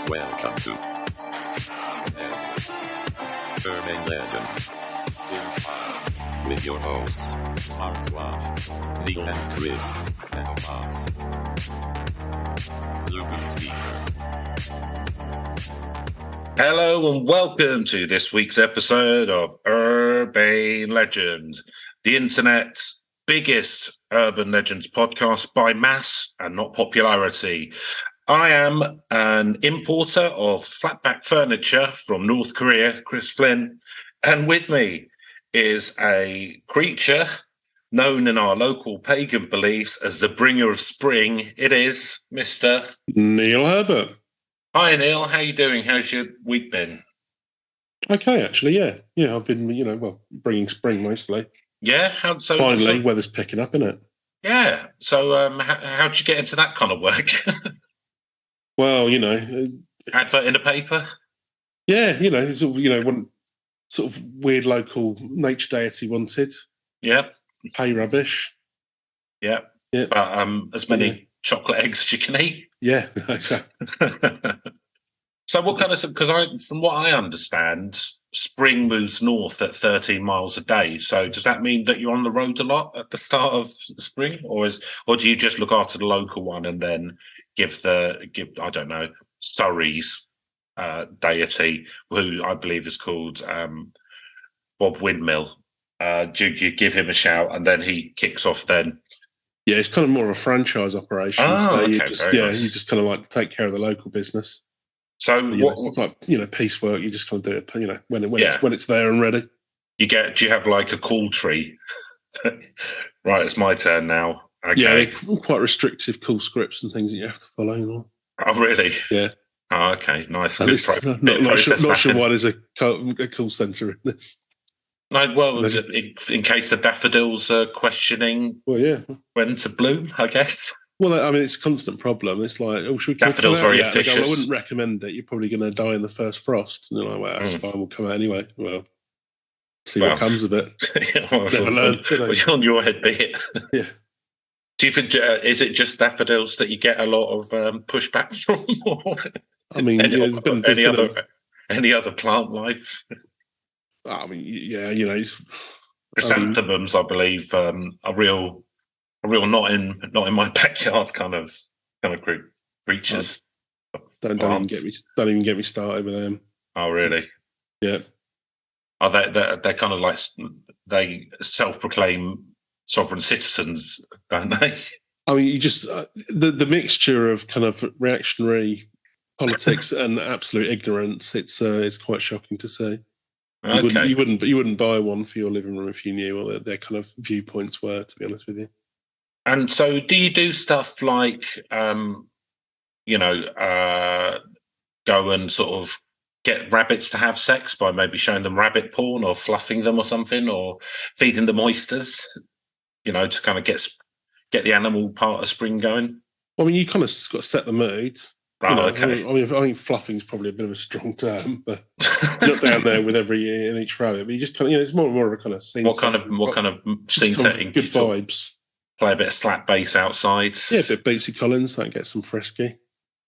Welcome to Urban Legends with your hosts, Smartwatch, Neil and Chris, Nanobots. Bluetooth speaker. Hello and welcome to this week's episode of Urban Legends, the internet's biggest urban legends podcast by mass and not popularity. I am an importer of flatback furniture from North Korea, Chris Flynn, and with me is a creature known in our local pagan beliefs as the bringer of spring. It is Mr. Neil Herbert. Hi, Neil. How you doing? How's your week been? Okay, actually, yeah. I've been, bringing spring mostly. Yeah? Finally, weather's picking up, isn't it? Yeah. So how'd you get into that kind of work? Well, Advert in the paper? Yeah, it's all, one sort of weird local nature deity wanted. Yeah. Pay rubbish. Yeah. Yeah. But as many chocolate eggs as you can eat. Yeah, exactly. So what kind of, because from what I understand, spring moves north at 13 miles a day. So does that mean that you're on the road a lot at the start of spring, or do you just look after the local one and then give I don't know, Surrey's deity, who I believe is called Bob Windmill? Do you give him a shout and then he kicks off then? Yeah, it's kind of more of a franchise operation. Oh, so nice. You just kind of like take care of the local business. So it's like piecework. You just kind of do it. When it's there and ready. Do you have like a call tree? Right, it's my turn now. Okay. Yeah, they're quite restrictive call scripts and things that you have to follow. Oh, really? Yeah. Oh, okay, nice. Not sure why there's a call centre in this. No, well, in case the daffodils are questioning when to bloom, I guess. Well, I mean, it's a constant problem. It's like, should we daffodils very officious. I wouldn't recommend it. You're probably going to die in the first frost. And you're like, well, that's fine. We'll come out anyway. Well, see what comes of it. Never learn. You're on your head, be it. Yeah. Do you think is it just daffodils that you get a lot of pushback from? I mean, any other plant life? I mean, it's chrysanthemums. I believe a real not in my backyard kind of group creatures. Don't even get me started with them. Oh, really? Yeah. Are they're kind of like they self-proclaim sovereign citizens, don't they? I mean, you just the mixture of kind of reactionary politics and absolute ignorance. It's quite shocking to see. Okay. You wouldn't buy one for your living room if you knew what their kind of viewpoints were. To be honest with you. And so, do you do stuff like, go and sort of get rabbits to have sex by maybe showing them rabbit porn or fluffing them or something, or feeding them oysters? To kind of get the animal part of spring going. Well, I mean, you kind of got to set the mood. Okay. I think fluffing is probably a bit of a strong term, but not down there with each rabbit. But you just kind of, it's more of a kind of scene. What kind of scene setting? Good vibes. Play a bit of slap bass outside. Yeah, a bit of Bootsy Collins. That gets some frisky.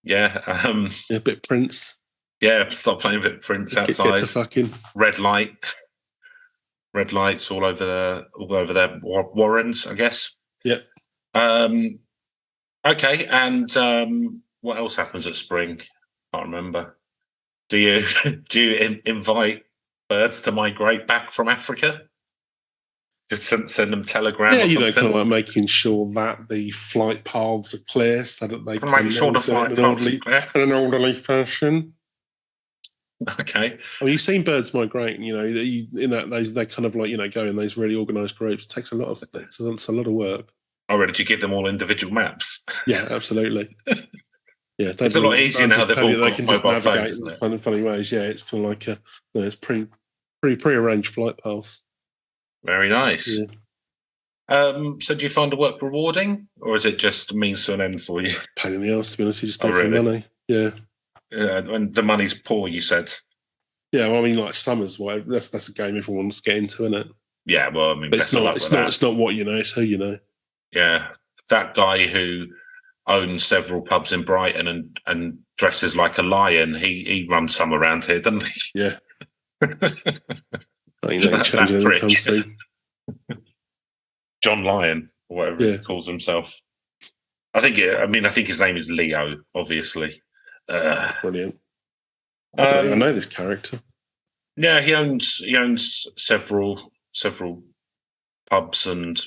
Yeah. A bit of Prince. Yeah, start playing a bit of Prince outside. Get to fucking red lights all over their warrens, I guess. Yep. Okay, and what else happens at spring? Can't remember. Do you invite birds to migrate back from Africa? Just send them telegrams. Yeah, or something? kind of like making sure that the flight paths are clear, so that they can make sure the flight paths are clear in an orderly fashion. Okay. I mean, you've seen birds migrating. They kind of like go in those really organised groups. It takes a lot of work. Oh, really? Did you give them all individual maps? Yeah, absolutely. Yeah, it's a lot easier now. They've all got mobile phones, in funny ways. Yeah, it's kind of like it's pre-arranged flight paths. Very nice. Yeah. So do you find the work rewarding, or is it just a means to an end for you? Pain in the arse, to be honest. You just do it for money. Yeah. And the money's poor, you said. Yeah, well, I mean, like summers. That's a game everyone wants to get into, isn't it? Yeah, well, I mean, but it's not what you know; it's who you know. Yeah, that guy who owns several pubs in Brighton and dresses like a lion. He runs some around here, doesn't he? Yeah. I think that changing that anytime prick. soon. John Lyon, or whatever he calls himself. I think his name is Leo, obviously. Brilliant. I don't even know this character. Yeah, he owns several pubs and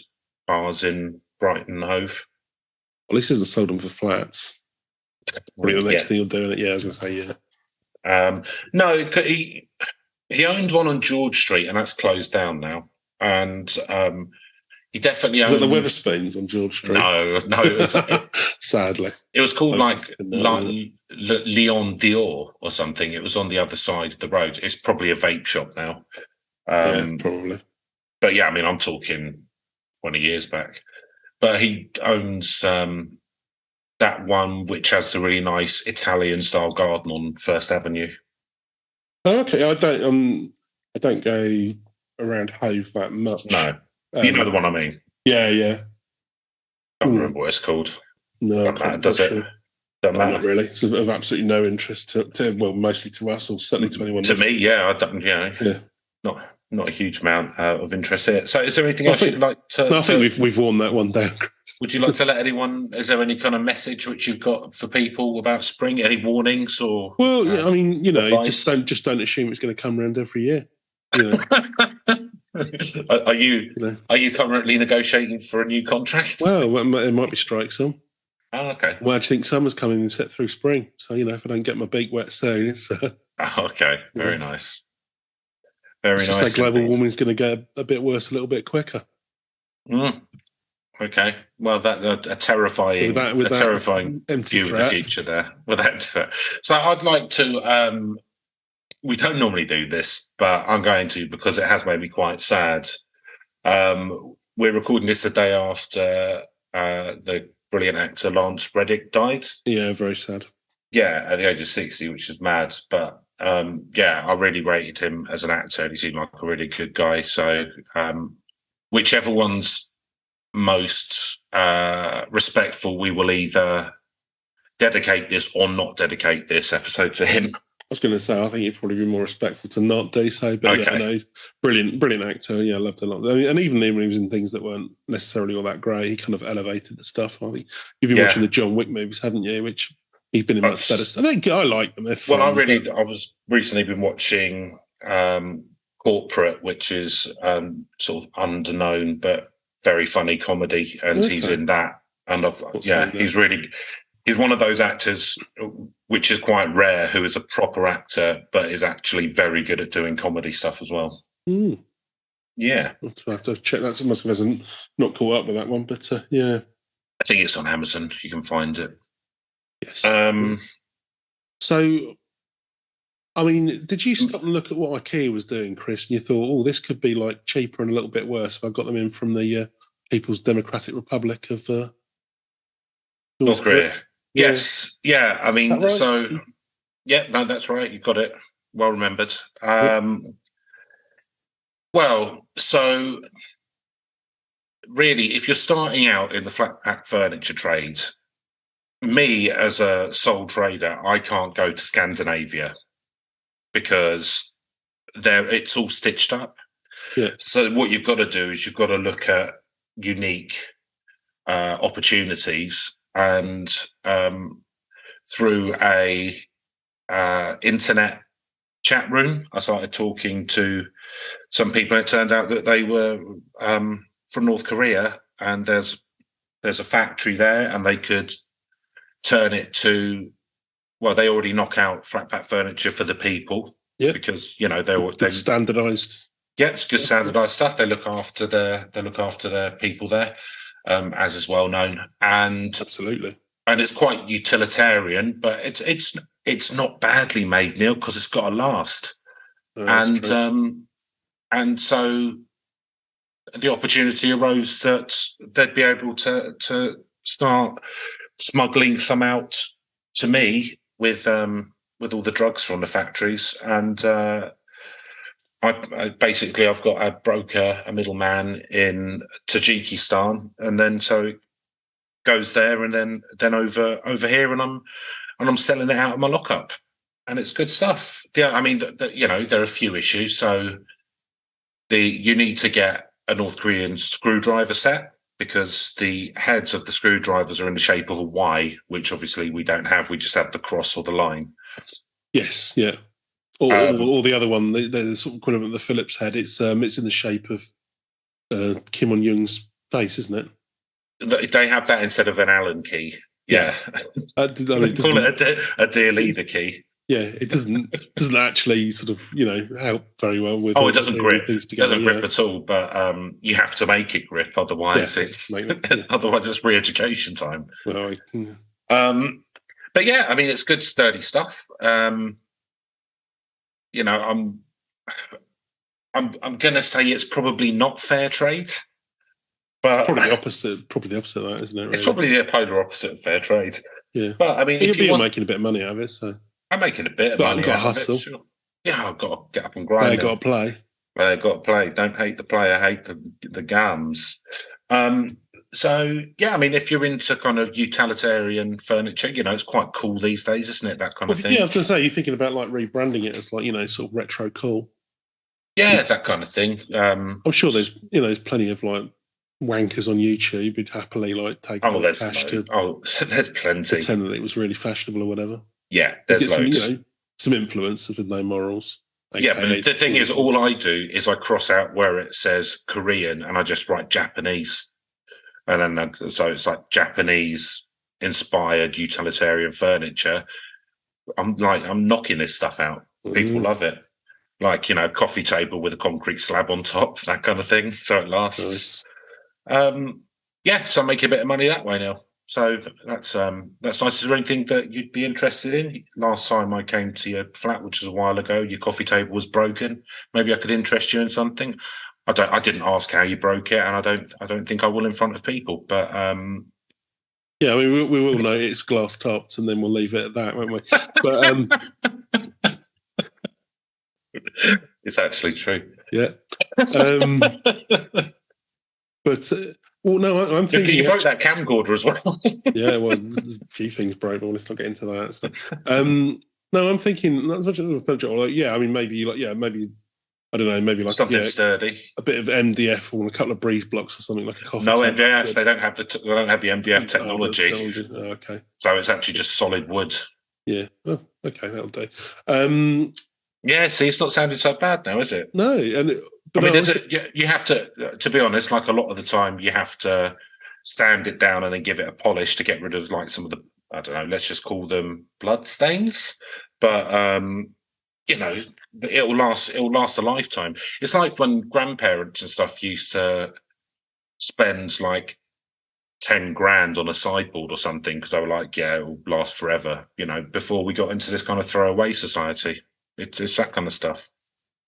bars in Brighton and Hove. At least he hasn't sold them for flats. Probably the next thing you'll do. Yeah, I was going to say, yeah. No, he owned one on George Street, and that's closed down now. And he definitely owned... Is it the Weatherspoons on George Street? No. It was, sadly. It was called Leon Dior or something. It was on the other side of the road. It's probably a vape shop now. Yeah, probably. But yeah, I'm talking 20 years back. But he owns that one which has the really nice Italian-style garden on First Avenue. Oh, okay. I don't go around Hove that much. No. You know the one I mean? Yeah. I can't remember what it's called. No, does it? Sure. Don't matter. Not really. It's of absolutely no interest to mostly to us, or certainly to anyone else. To me, yeah. I don't, not a huge amount of interest here. So is there anything else you'd like to... No, I think we've worn that one down. Would you like to let anyone... Is there any kind of message which you've got for people about spring? Any warnings or... Well, yeah, advice? just don't assume it's going to come around every year. You know. Are you currently negotiating for a new contract? Well, it might be strikes on. Oh, okay. Well, I just think summer's coming and set through spring. So, if I don't get my beak wet soon, it's... okay, very nice. Very it's nice. Just global warming's going to get a bit worse a little bit quicker. Okay. Well, that a terrifying empty view of the future there. So I'd like to... we don't normally do this, but I'm going to because it has made me quite sad. We're recording this the day after the brilliant actor Lance Reddick died. Yeah, very sad. Yeah, at the age of 60, which is mad. But I really rated him as an actor. He seemed like a really good guy. So whichever one's most respectful, we will either dedicate this or not dedicate this episode to him. I was going to say, I think you'd probably be more respectful to not do so, but okay. He's brilliant actor. Yeah, I loved it a lot. And even when he was in things that weren't necessarily all that great, he kind of elevated the stuff. I think you've been watching the John Wick movies, haven't you? Which he's been in much better stuff. I like them. Well, I was recently been watching Corporate, which is sort of underknown but very funny comedy, and he's in that. And he's one of those actors, which is quite rare, who is a proper actor, but is actually very good at doing comedy stuff as well. Yeah. I'll have to check that. Someone hasn't not caught up with that one, but yeah. I think it's on Amazon. You can find it. Yes. So, did you stop and look at what IKEA was doing, Chris, and you thought, this could be like cheaper and a little bit worse if I got them in from the People's Democratic Republic of North Korea? Yes. Yeah. Right? So, yeah, no, that's right. You got it. Well remembered. Well, so really, if you're starting out in the flat pack furniture trade, me as a sole trader, I can't go to Scandinavia because it's all stitched up. Yeah. So what you've got to do is you've got to look at unique opportunities. And through a internet chat room, I started talking to some people. It turned out that they were from North Korea, and there's a factory there, and they could turn it to. Well, they already knock out flat pack furniture for the people, because they're standardized. Yeah, it's good standardized stuff. They look after their people there. As is well known, and absolutely, and it's quite utilitarian, but it's not badly made, Neil, because it's got to last. And so the opportunity arose that they'd be able to start smuggling some out to me with all the drugs from the factories, and I've got a broker, a middleman in Tajikistan, and then so goes there and then over here, and I'm selling it out of my lockup, and it's good stuff. Yeah, I mean, there are a few issues. So you need to get a North Korean screwdriver set, because the heads of the screwdrivers are in the shape of a Y, which obviously we don't have. We just have the cross or the line. Yes, yeah. Or the other one, the sort of equivalent of the Phillips head. It's in the shape of Kim On Young's face, isn't it? They have that instead of an Allen key. Yeah, call it a dear leader key. Yeah, it doesn't actually sort of help very well with. Oh, it doesn't grip. Things It doesn't grip at all. But you have to make it grip, otherwise otherwise it's re-education time. Well, but yeah, I mean, it's good sturdy stuff. I'm going to say it's probably not fair trade, but probably the opposite. Probably the opposite of that, isn't it? Really? It's probably the polar opposite of fair trade. Yeah, but I mean, if you're making a bit of money out of it, so I'm making a bit of money. I've got to hustle. Sure. Yeah, I've got to get up and grind. I've got to play. I've got to play. Don't hate the player, hate the gums. So yeah, I mean, if you're into kind of utilitarian furniture, it's quite cool these days, isn't it? That kind of thing. Yeah, I was going to say, you're thinking about like rebranding it as like sort of retro cool. Yeah, that kind of thing. I'm sure there's plenty of like wankers on YouTube who'd happily like take there's cash to there's plenty. Pretend that it was really fashionable or whatever. Yeah, there's loads. Some influencers with no morals. Yeah, but the thing is, all I do is I cross out where it says Korean and I just write Japanese. And then, so it's like Japanese inspired utilitarian furniture. I'm knocking this stuff out. People love it. Like, coffee table with a concrete slab on top, that kind of thing. So it lasts. Nice. So I make a bit of money that way now. So that's nice. Is there anything that you'd be interested in? Last time I came to your flat, which was a while ago, your coffee table was broken. Maybe I could interest you in something. I didn't ask how you broke it, and I don't think I will in front of people. But yeah, I mean, we will know it's glass topped, and then we'll leave it at that, won't we? But it's actually true. Yeah. But well, no, I'm thinking you broke that camcorder as well. Yeah, well, there's a few things broke, but let's not get into that. So, no, I'm thinking not as much as a furniture. I mean, maybe I don't know, maybe like something sturdy, a bit of MDF or a couple of breeze blocks or something like a coffee. No MDF. They don't have the MDF technology. Oh, okay. So it's actually just solid wood. Yeah. Oh, okay, that'll do. Yeah. See, it's not sounding so bad now, is it? No, you have to be honest. Like a lot of the time, you have to sand it down and then give it a polish to get rid of like some of the, I don't know, let's just call them blood stains. But it'll last a lifetime. It's like when grandparents and stuff used to spend like 10 grand on a sideboard or something because they were like, yeah, it'll last forever, before we got into this kind of throwaway society. It's that kind of stuff.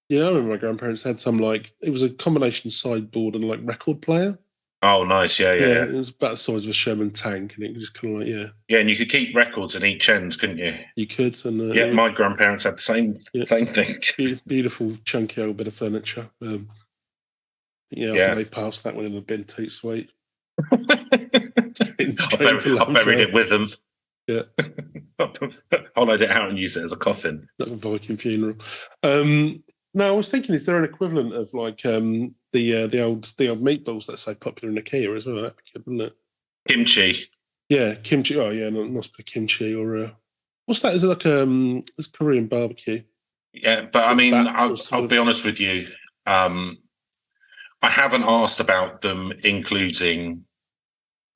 Yeah, I remember my grandparents had some it was a combination sideboard and like record player. Oh, nice. Yeah. It was about the size of a Sherman tank, and it was just kind of like, Yeah, and you could keep records in each end, couldn't you? You could. And my grandparents had the same thing. Beautiful, chunky old bit of furniture. They passed that one in the bin too sweet. I buried it with them. Yeah. Hollowed it out and used it as a coffin. Like a Viking funeral. No, I was thinking, is there an equivalent of like the old meatballs that's so popular in IKEA as well? That'd be good, wouldn't it? Kimchi. Yeah, kimchi. Oh, yeah, must be kimchi or what's that? Is it like it's Korean barbecue? Yeah, but I mean, I'll be honest with you. I haven't asked about them including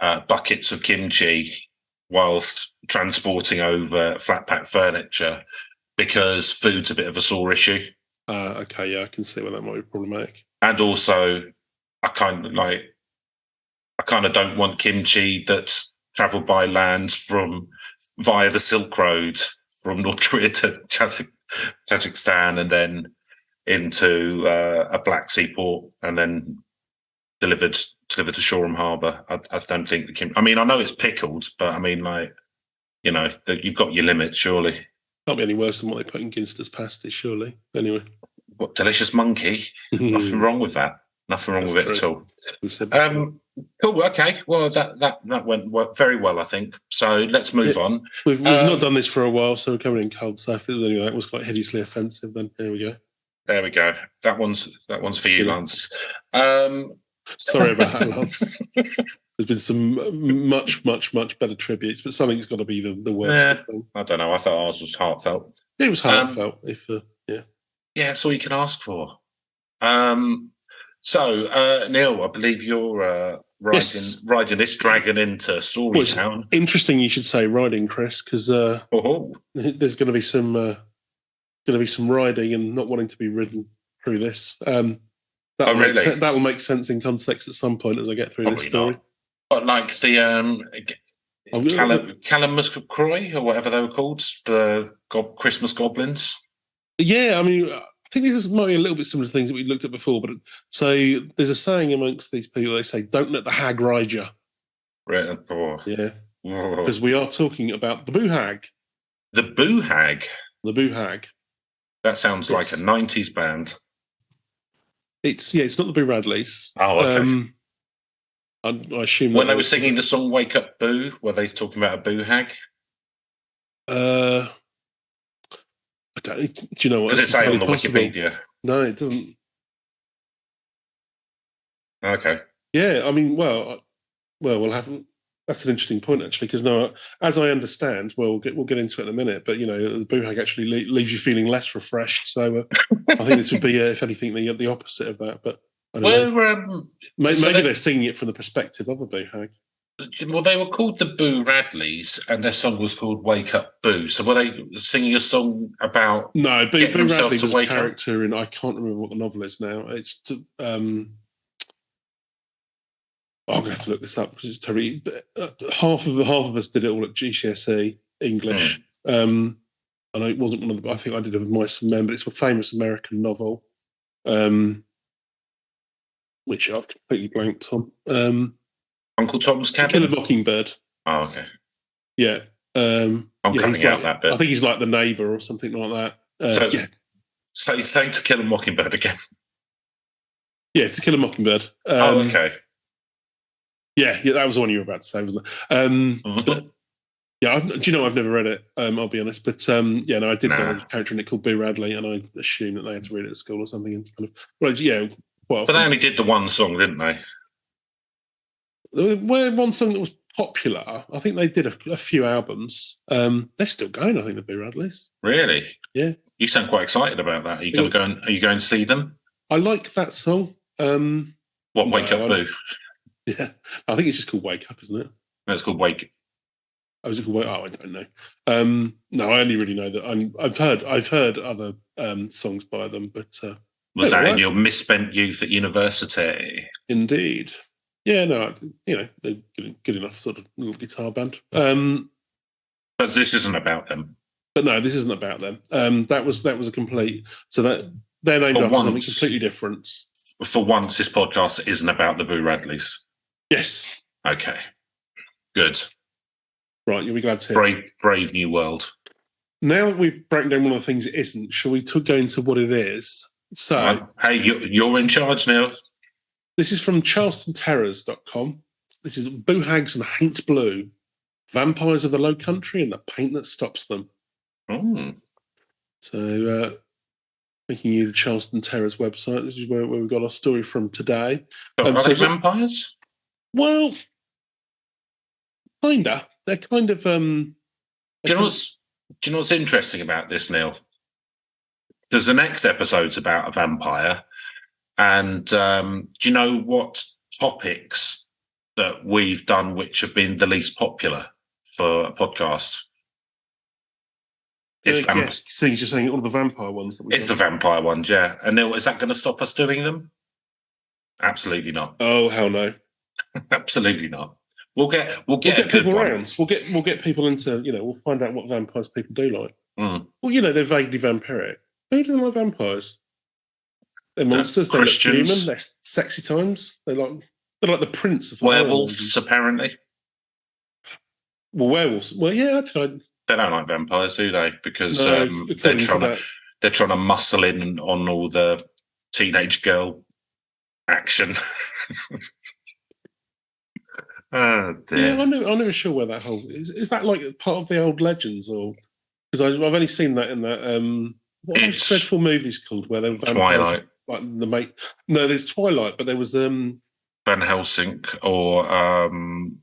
buckets of kimchi whilst transporting over flat pack furniture because food's a bit of a sore issue. Okay, yeah, I can see where that might be problematic. And also, I kind of don't want kimchi that's travelled by land via the Silk Road from North Korea to Tajikistan and then into a Black Sea port and then delivered to Shoreham Harbour. I don't think the kimchi. I mean, I know it's pickled, but I mean, you've got your limits, surely. Can't be any worse than what they put in Ginster's pasty, surely. Anyway. What, delicious monkey? Nothing wrong with that. Nothing wrong with it at all. Cool. Okay. Well, that went very well, I think. So let's move on. We've not done this for a while, so we're coming in cold. So if that was quite hideously offensive, then here we go. There we go. That one's for you, Lance. Sorry about that, Lance. There's been some much better tributes, but something's got to be the worst. I don't know. I thought ours was heartfelt. It was heartfelt. Yeah, that's all you can ask for. So, Neil, I believe you're riding this dragon into Storytown. Interesting, you should say riding, Chris, because there's going to be some riding and not wanting to be ridden through this. That'll make sense in context at some point as I get through this story. Not. But like the Callum Muscroy or whatever they were called, the Christmas goblins. Yeah, I mean, I think this might be a little bit similar to things that we looked at before. But so there's a saying amongst these people. They say, "Don't let the hag ride you." Right. Yeah. Because we are talking about the Boo Hag. The Boo Hag. The Boo Hag. That sounds like a 90s band. It's not the Boo Radleys. Oh, okay. I assume when they were singing the song "Wake Up, Boo," were they talking about a Boo Hag? I don't. Do you know what? Does it say on the Wikipedia? No, it doesn't. Okay. Yeah, I mean, we'll have. That's an interesting point, actually, because no, as I understand, we'll get into it in a minute. But the Boo Hag actually leaves you feeling less refreshed. So I think this would be, if anything, the opposite of that. But I don't know. Maybe they're singing it from the perspective of a Boo Hag. Well, they were called the Boo Radleys, and their song was called "Wake Up, Boo." So were they singing a song about? No, Boo Radley was a character in. I can't remember what the novel is now. It's. I'm going to have to look this up because it's terrible. Half of us did it all at GCSE English. I know it wasn't one of the. I think I did it with Mice and Men, but it's a famous American novel, which I've completely blanked on. Uncle Tom's Cabin. Kill a Mockingbird. Oh, okay. Yeah. I'm coming out that bit. I think he's like the neighbour or something like that. So he's saying To Kill a Mockingbird again. Yeah, To Kill a Mockingbird. Okay. Yeah, that was the one you were about to say, wasn't it? But, yeah, do you know I've never read it? I'll be honest, but I did know there's a character in it called Boo Radley, and I assumed that they had to read it at school or something. And kind of, but they only did the one song, didn't they? One song that was popular. I think they did a few albums. They're still going. I think the Boo Radleys. Really? Yeah. You sound quite excited about that. Are you going to see them? I like that song. Wake Up, Boo? Yeah, I think it's just called "Wake Up," isn't it? No, it's called "Wake." Oh, is it called "Wake"? Oh, I don't know. No, I only really know that. I've heard other songs by them, but was that in your misspent youth at university? Indeed. Yeah, no, they're good enough sort of little guitar band. But this isn't about them. But no, this isn't about them. That was a complete. So that they're named after something completely different. For once, this podcast isn't about the Boo Radleys. Yes. Okay. Good. Right, you'll be glad to hear. Brave new world. Now that we've broken down one of the things it isn't, shall we go into what it is? So, hey, you're in charge now. This is from charlestonterrors.com. This is Boo Hags and Haint Blue, Vampires of the Low Country and the Paint That Stops Them. So, making you the Charleston Terrors website. This is where we got our story from today. Are they vampires? Well, kinda. They're kind of. Do you know what's interesting about this, Neil? There's the next episode's about a vampire, and do you know what topics that we've done which have been the least popular for a podcast? So you're saying all the vampire ones? It's the vampire ones, yeah. And Neil, is that going to stop us doing them? Absolutely not. Oh, hell no! Absolutely not. We'll get people around. We'll get people into. We'll find out what vampires people do like. Well, they're vaguely vampiric. Who doesn't like vampires? They're monsters. They're human. They're sexy times. They're like the prince of werewolves, apparently. Well, werewolves. Well, yeah, actually. They don't like vampires, do they? Because they're trying to muscle in on all the teenage girl action. Oh dear. Yeah, I'm never sure where that whole is that like part of the old legends, or because I've only seen that in that what are those It's dreadful movies called where they were vampires? Twilight, Like the mate. No, there's Twilight, but there was Van Helsing, or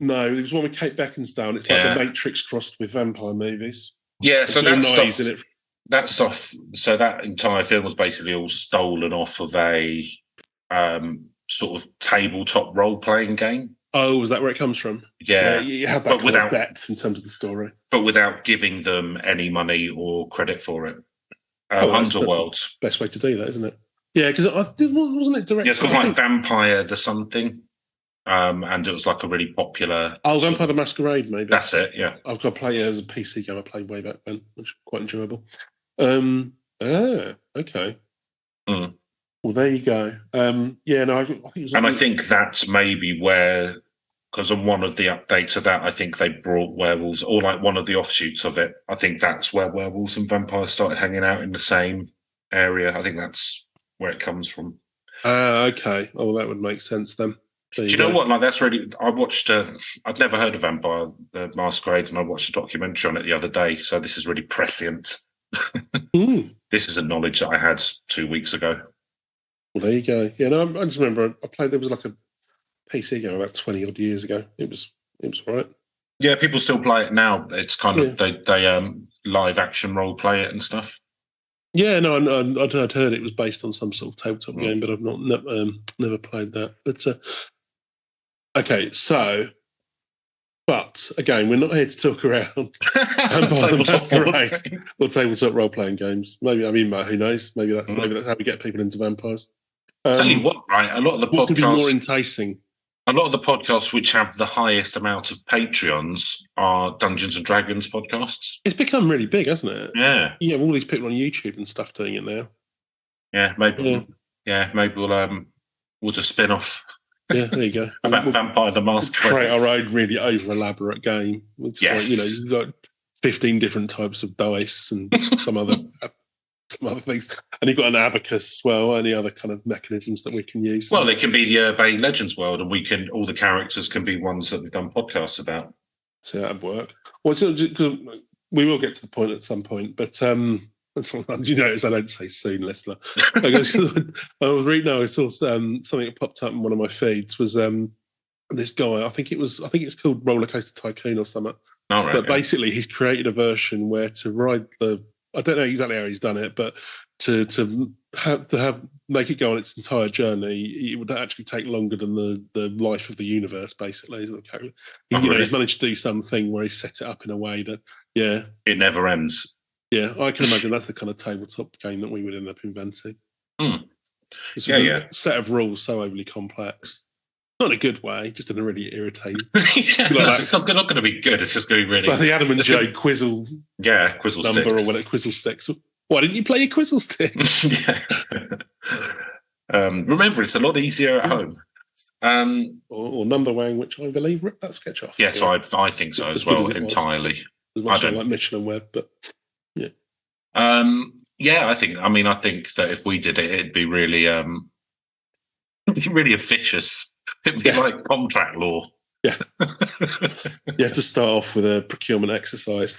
no, it was one with Kate Beckinsale. It's like the Matrix crossed with vampire movies. yeah. And So Bill that Nye's stuff, in it. that stuff. So that entire film was basically all stolen off of a sort of tabletop role playing game. Oh, is that where it comes from? Yeah, you had that but kind of depth in terms of the story, but without giving them any money or credit for it. That's Underworld, the best way to do that, isn't it? Yeah, because wasn't it directed? yeah, it's called like Vampire the something, and it was like a really popular. Oh, Vampire the Masquerade, maybe. That's it. Yeah, I've got to play it as a PC game I played way back then, which was quite enjoyable. Okay. Mm. Well, there you go. Yeah, no, I think it was. And I think that's maybe where, because on one of the updates of that, I think they brought werewolves, or like one of the offshoots of it. I think that's where werewolves and vampires started hanging out in the same area. I think that's where it comes from. Okay. Oh, well, that would make sense then. Do you know what? Like, that's really. I watched. I'd never heard of Vampire the Masquerade, and I watched a documentary on it the other day. So this is really prescient. This is a knowledge that I had 2 weeks ago. Well, there you go. Yeah, no, I just remember I played. There was like a PC game about 20 odd years ago. It was all right. Yeah, people still play it now. It's kind of they live action role play it and stuff. Yeah, no, I'd heard it was based on some sort of tabletop game, but I've never played that. But okay, so, but again, we're not here to talk around Vampire the Masquerade or tabletop role playing games. Maybe, I mean, who knows? Maybe that's how we get people into vampires. Tell you what, right? A lot of the what podcasts could be more enticing. A lot of the podcasts which have the highest amount of Patreons are Dungeons and Dragons podcasts. It's become really big, hasn't it? Yeah. You have all these people on YouTube and stuff doing it now. Yeah, maybe. Yeah, maybe we'll just spin off. Yeah, there you go. About Vampire the Masquerade. Create our own really over elaborate game. It's yes. Like, you've got 15 different types of dice and some other things. And you've got an abacus as well, any other kind of mechanisms that we can use. Well, it can be the Urbane Legends world, and all the characters can be ones that we've done podcasts about. So that'd work. Well, because we will get to the point at some point, but sometimes you notice I don't say soon, listener. I was reading now, I saw something that popped up in one of my feeds was this guy, I think it's called Roller Coaster Tycoon or something. Oh, right, but basically he's created a version where to ride I don't know exactly how he's done it, but to make it go on its entire journey, it would actually take longer than the life of the universe. Basically, he's managed to do something where he set it up in a way that it never ends. Yeah, I can imagine that's the kind of tabletop game that we would end up inventing. It's a set of rules so overly complex. Not in a good way, just in a really irritating. It's not going to be good. It's just going to be really. Like the Adam and Joe Quizzle. Yeah, Quizzle number sticks. Or whatever, Quizzle sticks. Why didn't you play your Quizzle stick? Remember, it's a lot easier at home. Or Number Wang, which I believe ripped that sketch off. Yes, I think so as well, entirely. As much as I like Michelin Web, but yeah. I think that if we did it, it'd be really, really officious. It'd be like contract law. Yeah. You have to start off with a procurement exercise.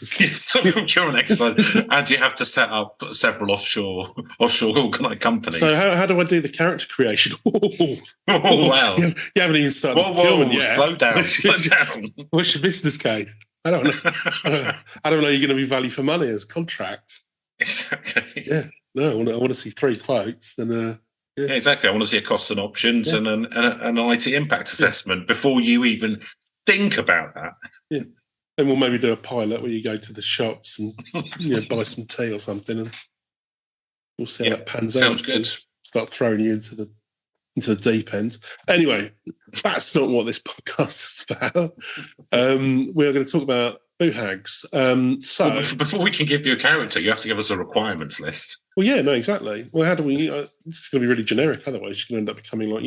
Procurement exercise. And you have to set up several offshore companies. So how do I do the character creation? Wow. You haven't even started procurement yet. Slow down. What's your business case? I don't know. I don't know you're going to be value for money as contract. Exactly. Yeah. No, I want to see 3 quotes and Yeah, exactly. I want to see a costs and options and an IT impact assessment before you even think about that. Yeah. Then we'll maybe do a pilot where you go to the shops and buy some tea or something, and we'll see how that pans out. Sounds good. Start throwing you into the deep end. Anyway, that's not what this podcast is about. We are going to talk about boo hags. Before we can give you a character, you have to give us a requirements list. Well, yeah, no, exactly. Well, how do we? It's going to be really generic. Otherwise, you're going to end up becoming like.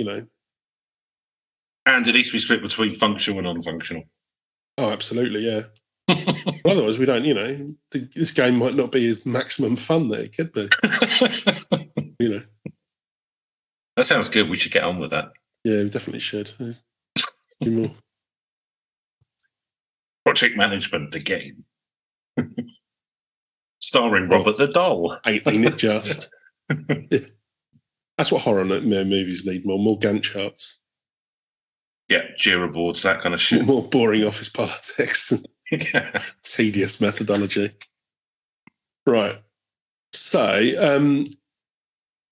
And it needs to be split between functional and non-functional. Oh, absolutely, yeah. Well, otherwise, we don't. This game might not be as maximum fun that it could be. That sounds good. We should get on with that. Yeah, we definitely should. Be Project Management again. Starring Robert the Doll. Ain't it just? Yeah. That's what horror movies need more Gantt charts. Yeah, Jira boards, that kind of shit. More boring office politics. Tedious methodology. Right. So,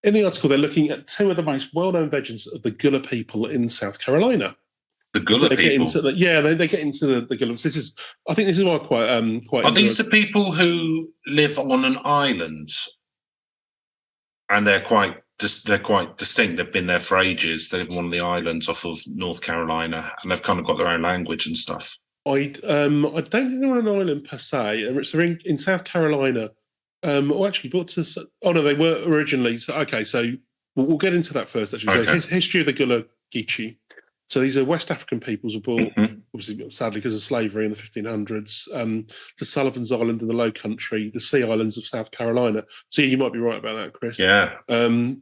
in the article, they're looking at two of the most well-known legends of the Gullah people in South Carolina. The Gullah people? they get into the Gullah. I think this is why quite. Are these the people who live on an island? And they're quite distinct. They've been there for ages. They live on one of the islands off of North Carolina, and they've kind of got their own language and stuff. I don't think they're on an island per se. They're in South Carolina. Actually, they were originally. So we'll get into that first. Actually, okay. So history of the Gullah Geechee. So these are West African peoples who were brought, obviously, sadly, because of slavery in the 1500s, to Sullivan's Island in the Low Country, the Sea Islands of South Carolina. So you might be right about that, Chris. Yeah.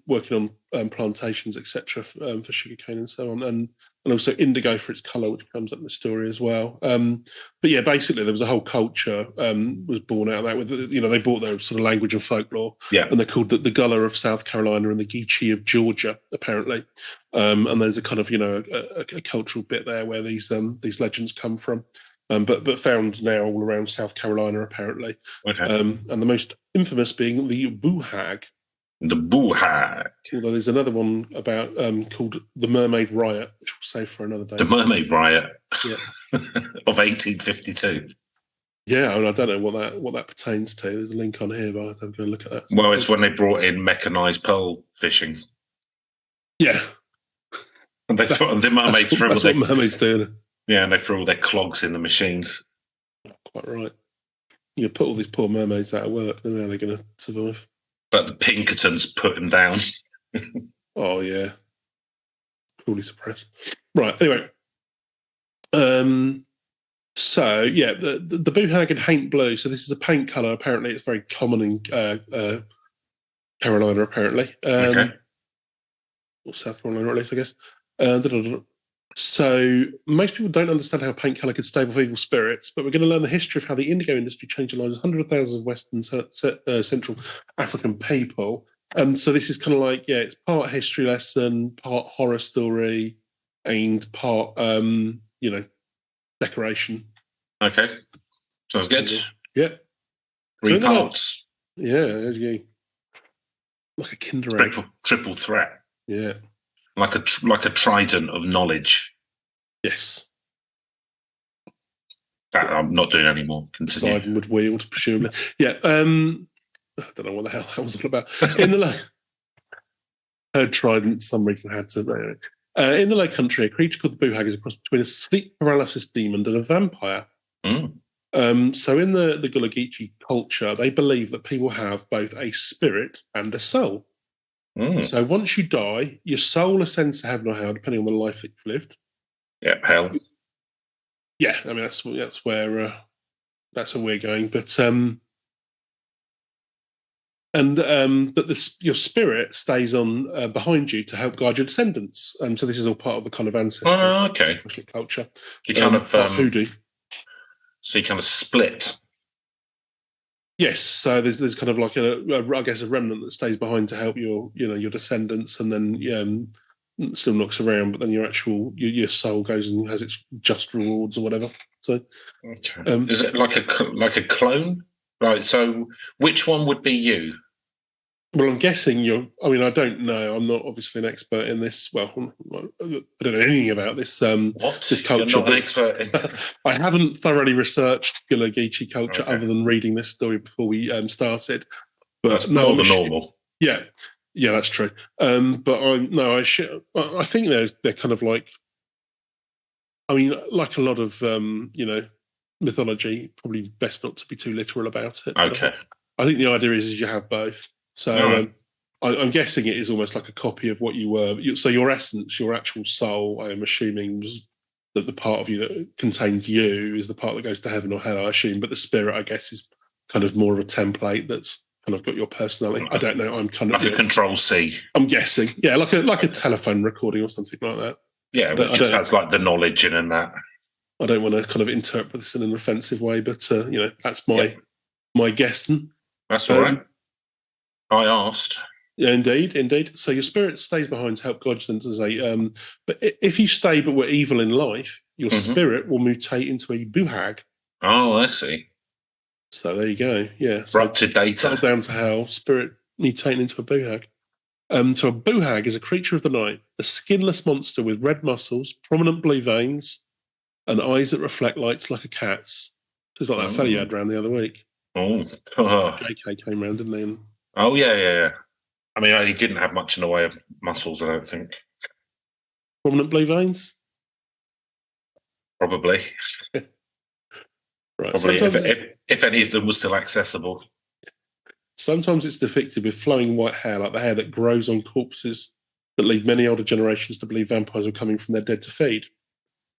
Working on plantations, etc., for sugarcane and so on, and also indigo for its colour, which comes up in the story as well. But yeah, basically there was a whole culture was born out of that. With they brought their sort of language and folklore, and they're called the Gullah of South Carolina and the Geechee of Georgia, apparently. And there's a kind of a cultural bit there where these legends come from, but found now all around South Carolina apparently. Okay. And the most infamous being the Boohag. The Boohag. Although there's another one about called the Mermaid Riot, which we'll save for another day. The Mermaid Riot. Yeah. Of 1852. Yeah, I don't know what that pertains to. There's a link on here, but I'll have to go and look at that. Well, it's when they brought in mechanised pearl fishing. Yeah. And the mermaids threw what mermaids do. Yeah, and they threw all their clogs in the machines. Quite right. You put all these poor mermaids out of work, then how are they going to survive? But the Pinkertons put them down. Oh, yeah. Cruelly suppressed. Right, anyway. So, yeah, the Boohag and Haint Blue. So this is a paint colour. Apparently, it's very common in Carolina, apparently. Okay. Or South Carolina, at least, I guess. So most people don't understand how paint colour could stave off evil spirits, but we're going to learn the history of how the indigo industry changed the lives of hundreds of thousands of Western Central African people. So this is kind of like, it's part history lesson, part horror story, and part, decoration. Okay. Sounds good. Yeah. 3 parts. Yeah, there you go. Like a Kinder Egg. Triple threat. Yeah. Like a trident of knowledge. Yes. That I'm not doing anymore. Continue. Poseidon would wield, presumably. Yeah. I don't know what the hell that was all about. In the heard trident, some reason had to. In the Low Country, a creature called the Boohag is a cross between a sleep paralysis demon and a vampire. So in the Gullah Geechee culture, they believe that people have both a spirit and a soul. So once you die, your soul ascends to heaven or hell, depending on the life that you've lived. Yeah, hell. Yeah, I mean that's where we're going. But your spirit stays on behind you to help guide your descendants. So this is all part of the kind of ancestry culture. You kind of hoodoo. So you kind of split. Yes, so there's kind of like a remnant that stays behind to help your descendants, and then still knocks around, but then your soul goes and has its just rewards or whatever. So, is it like a clone? Right. So, which one would be you? Well, I'm guessing I don't know. I'm not obviously an expert in this. Well, I don't know anything about this. This culture. You're not an expert in. I haven't thoroughly researched Gullah Geechee culture other than reading this story before we started. But that's more than normal. Yeah, that's true. But I think they're kind of like. I mean, like a lot of mythology, probably best not to be too literal about it. Okay. I think the idea is you have both. So I'm guessing it is almost like a copy of what you were. So your essence, your actual soul, I am assuming, was that the part of you that contains you is the part that goes to heaven or hell, I assume. But the spirit, I guess, is kind of more of a template that's kind of got your personality. I don't know. I'm kind of like a Control C. I'm guessing, like a telephone recording or something like that. Yeah, which just has like the knowledge in and that. I don't want to kind of interpret this in an offensive way, but that's my guessing. That's all right. I asked. Yeah, indeed. So your spirit stays behind to help guide you into say. But if you stay but were evil in life, your spirit will mutate into a buhag. Oh, I see. So there you go. Yeah. So Corrupted data. Down to hell, spirit mutating into a buhag. So a buhag is a creature of the night, a skinless monster with red muscles, prominent blue veins, and eyes that reflect lights like a cat's. Just like that fella you had round the other week. Oh. JK came round, didn't he? Oh, yeah. I mean, he didn't have much in the way of muscles, I don't think. Prominent blue veins? Probably. Right. Probably, if any of them were still accessible. Sometimes it's depicted with flowing white hair, like the hair that grows on corpses that lead many older generations to believe vampires are coming from their dead to feed.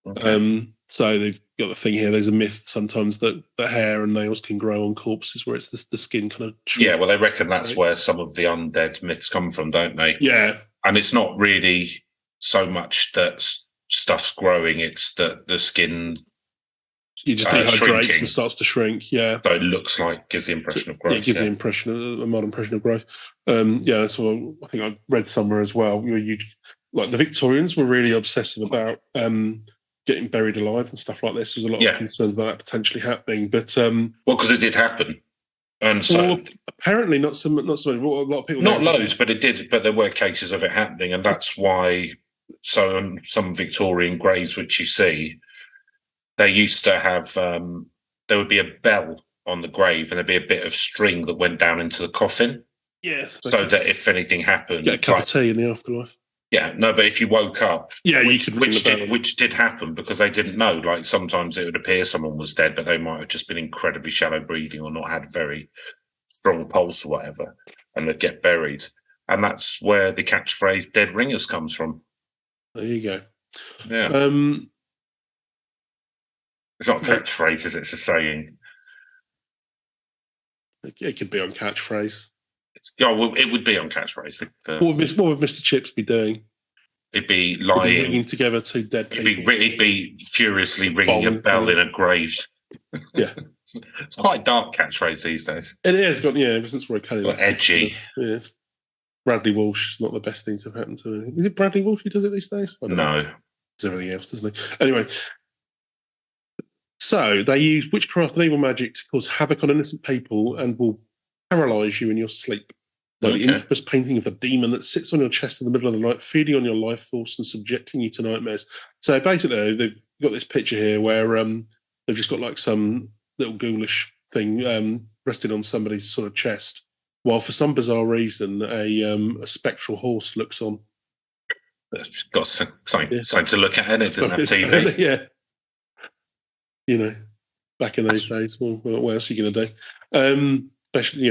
Okay. So they've got the thing here. There's a myth sometimes that the hair and nails can grow on corpses where it's the skin kind of... Yeah, well, they reckon that's where some of the undead myths come from, don't they? Yeah. And it's not really so much that stuff's growing, it's that the skin... You just dehydrates and starts to shrink, yeah. So it looks like, gives the impression of growth. Yeah, it gives the impression, a mild impression of growth. That's what I think I read somewhere as well. Like the Victorians were really obsessive about getting buried alive and stuff like this. There's a lot of concerns about that potentially happening. But because it did happen. And so apparently not so many. A lot of people not loads, but it did. But there were cases of it happening, and that's why. So some Victorian graves, which you see, they used to have. There would be a bell on the grave, and there'd be a bit of string that went down into the coffin. Yes. So that if anything happened, get a cup of tea in the afterlife. Yeah, no, but if you woke up, you could which did happen because they didn't know. Like sometimes it would appear someone was dead, but they might have just been incredibly shallow breathing or not had very strong pulse or whatever, and they'd get buried. And that's where the catchphrase "dead ringers" comes from. There you go. Yeah. It's not a catchphrase, is it? It's a saying. It could be on catchphrase. It would be on catchphrase. What would Mr. Chips be doing? It'd be lying. Ringing together two dead people. It'd be furiously ringing a bell in a grave. Yeah. It's quite a dark catchphrase these days. It has got, ever since Roy Kelly. Edgy. Yes. Bradley Walsh is not the best thing to have happened to him. Is it Bradley Walsh who does it these days? I don't know. It's everything else, doesn't he? Anyway. So they use witchcraft and evil magic to cause havoc on innocent people and will paralyze you in your sleep. Like the infamous painting of the demon that sits on your chest in the middle of the night, feeding on your life force and subjecting you to nightmares. So basically, they've got this picture here where they've just got like some little ghoulish thing resting on somebody's sort of chest, while for some bizarre reason a spectral horse looks on. It's got something to look at, and it doesn't have TV. Yeah. Back in those days, well, what else are you going to do?